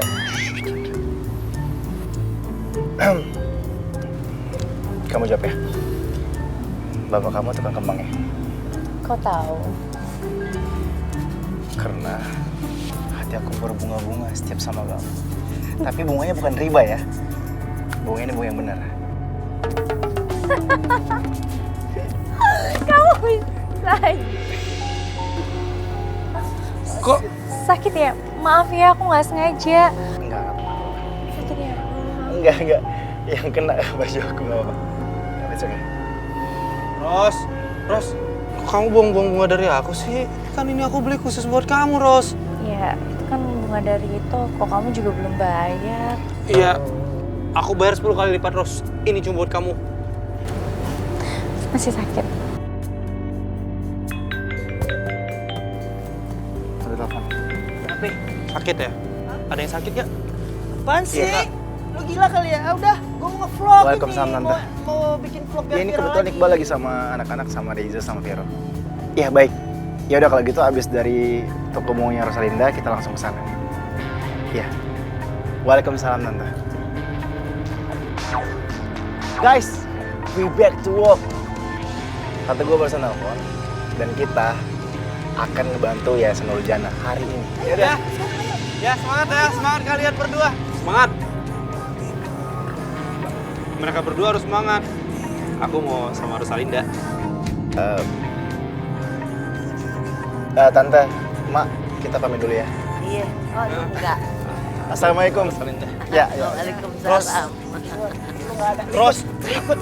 Speaker 4: Kamu jawab ya. Bapak kamu tukang kembang ya?
Speaker 7: Kok tahu?
Speaker 4: Karena hati aku berbunga-bunga setiap sama kamu. Tapi bunganya bukan riba ya. Bunganya ini bunga yang benar.
Speaker 7: Kamu bisa.
Speaker 10: Kok
Speaker 7: sakit ya? Maaf ya, aku nggak sengaja.
Speaker 4: Enggak.
Speaker 7: Sakit ya?
Speaker 4: Enggak. Yang kena baju aku nggak apa-apa. It's okay.
Speaker 10: Ros, kok kamu buang-buang bunga dari aku sih? Kan ini aku beli khusus buat kamu, Ros.
Speaker 7: Ya, itu kan bunga dari itu. Kok kamu juga belum bayar?
Speaker 10: Iya, aku bayar 10 kali lipat, Ros. Ini cuma buat kamu.
Speaker 7: Masih sakit.
Speaker 4: Ada telepon.
Speaker 10: Tapi sakit ya? Ada yang sakit gak?
Speaker 5: Apaan sih?
Speaker 10: Iya, Kak.
Speaker 5: Lo gila kali ya? Udah, gue mau nge-vlog ini.
Speaker 4: Waalaikumsalam, Tante.
Speaker 5: Mau bikin vlog biar
Speaker 4: Ya ini
Speaker 5: viral
Speaker 4: kebetulan
Speaker 5: lagi.
Speaker 4: Iqbal lagi sama anak-anak, sama Reza, sama Vero. Iya baik. Ya udah kalau gitu abis dari toko bunganya Rosalinda kita langsung ke sana. Iya. Waalaikumsalam, Tante. Guys, we back to work. Tante gue barusan nelfon dan kita akan ngebantu Yayasan Nurul Jannah hari ini.
Speaker 10: Ya, semangat kalian berdua. Semangat. Mereka berdua harus semangat. Aku mau sama Rosalinda.
Speaker 4: Tante, Mak, kita pamit dulu ya.
Speaker 2: Iya. Oh, enggak.
Speaker 4: Assalamualaikum.
Speaker 10: Rosalinda.
Speaker 4: Ya.
Speaker 2: Waalaikumsalam.
Speaker 10: Ros, ikut.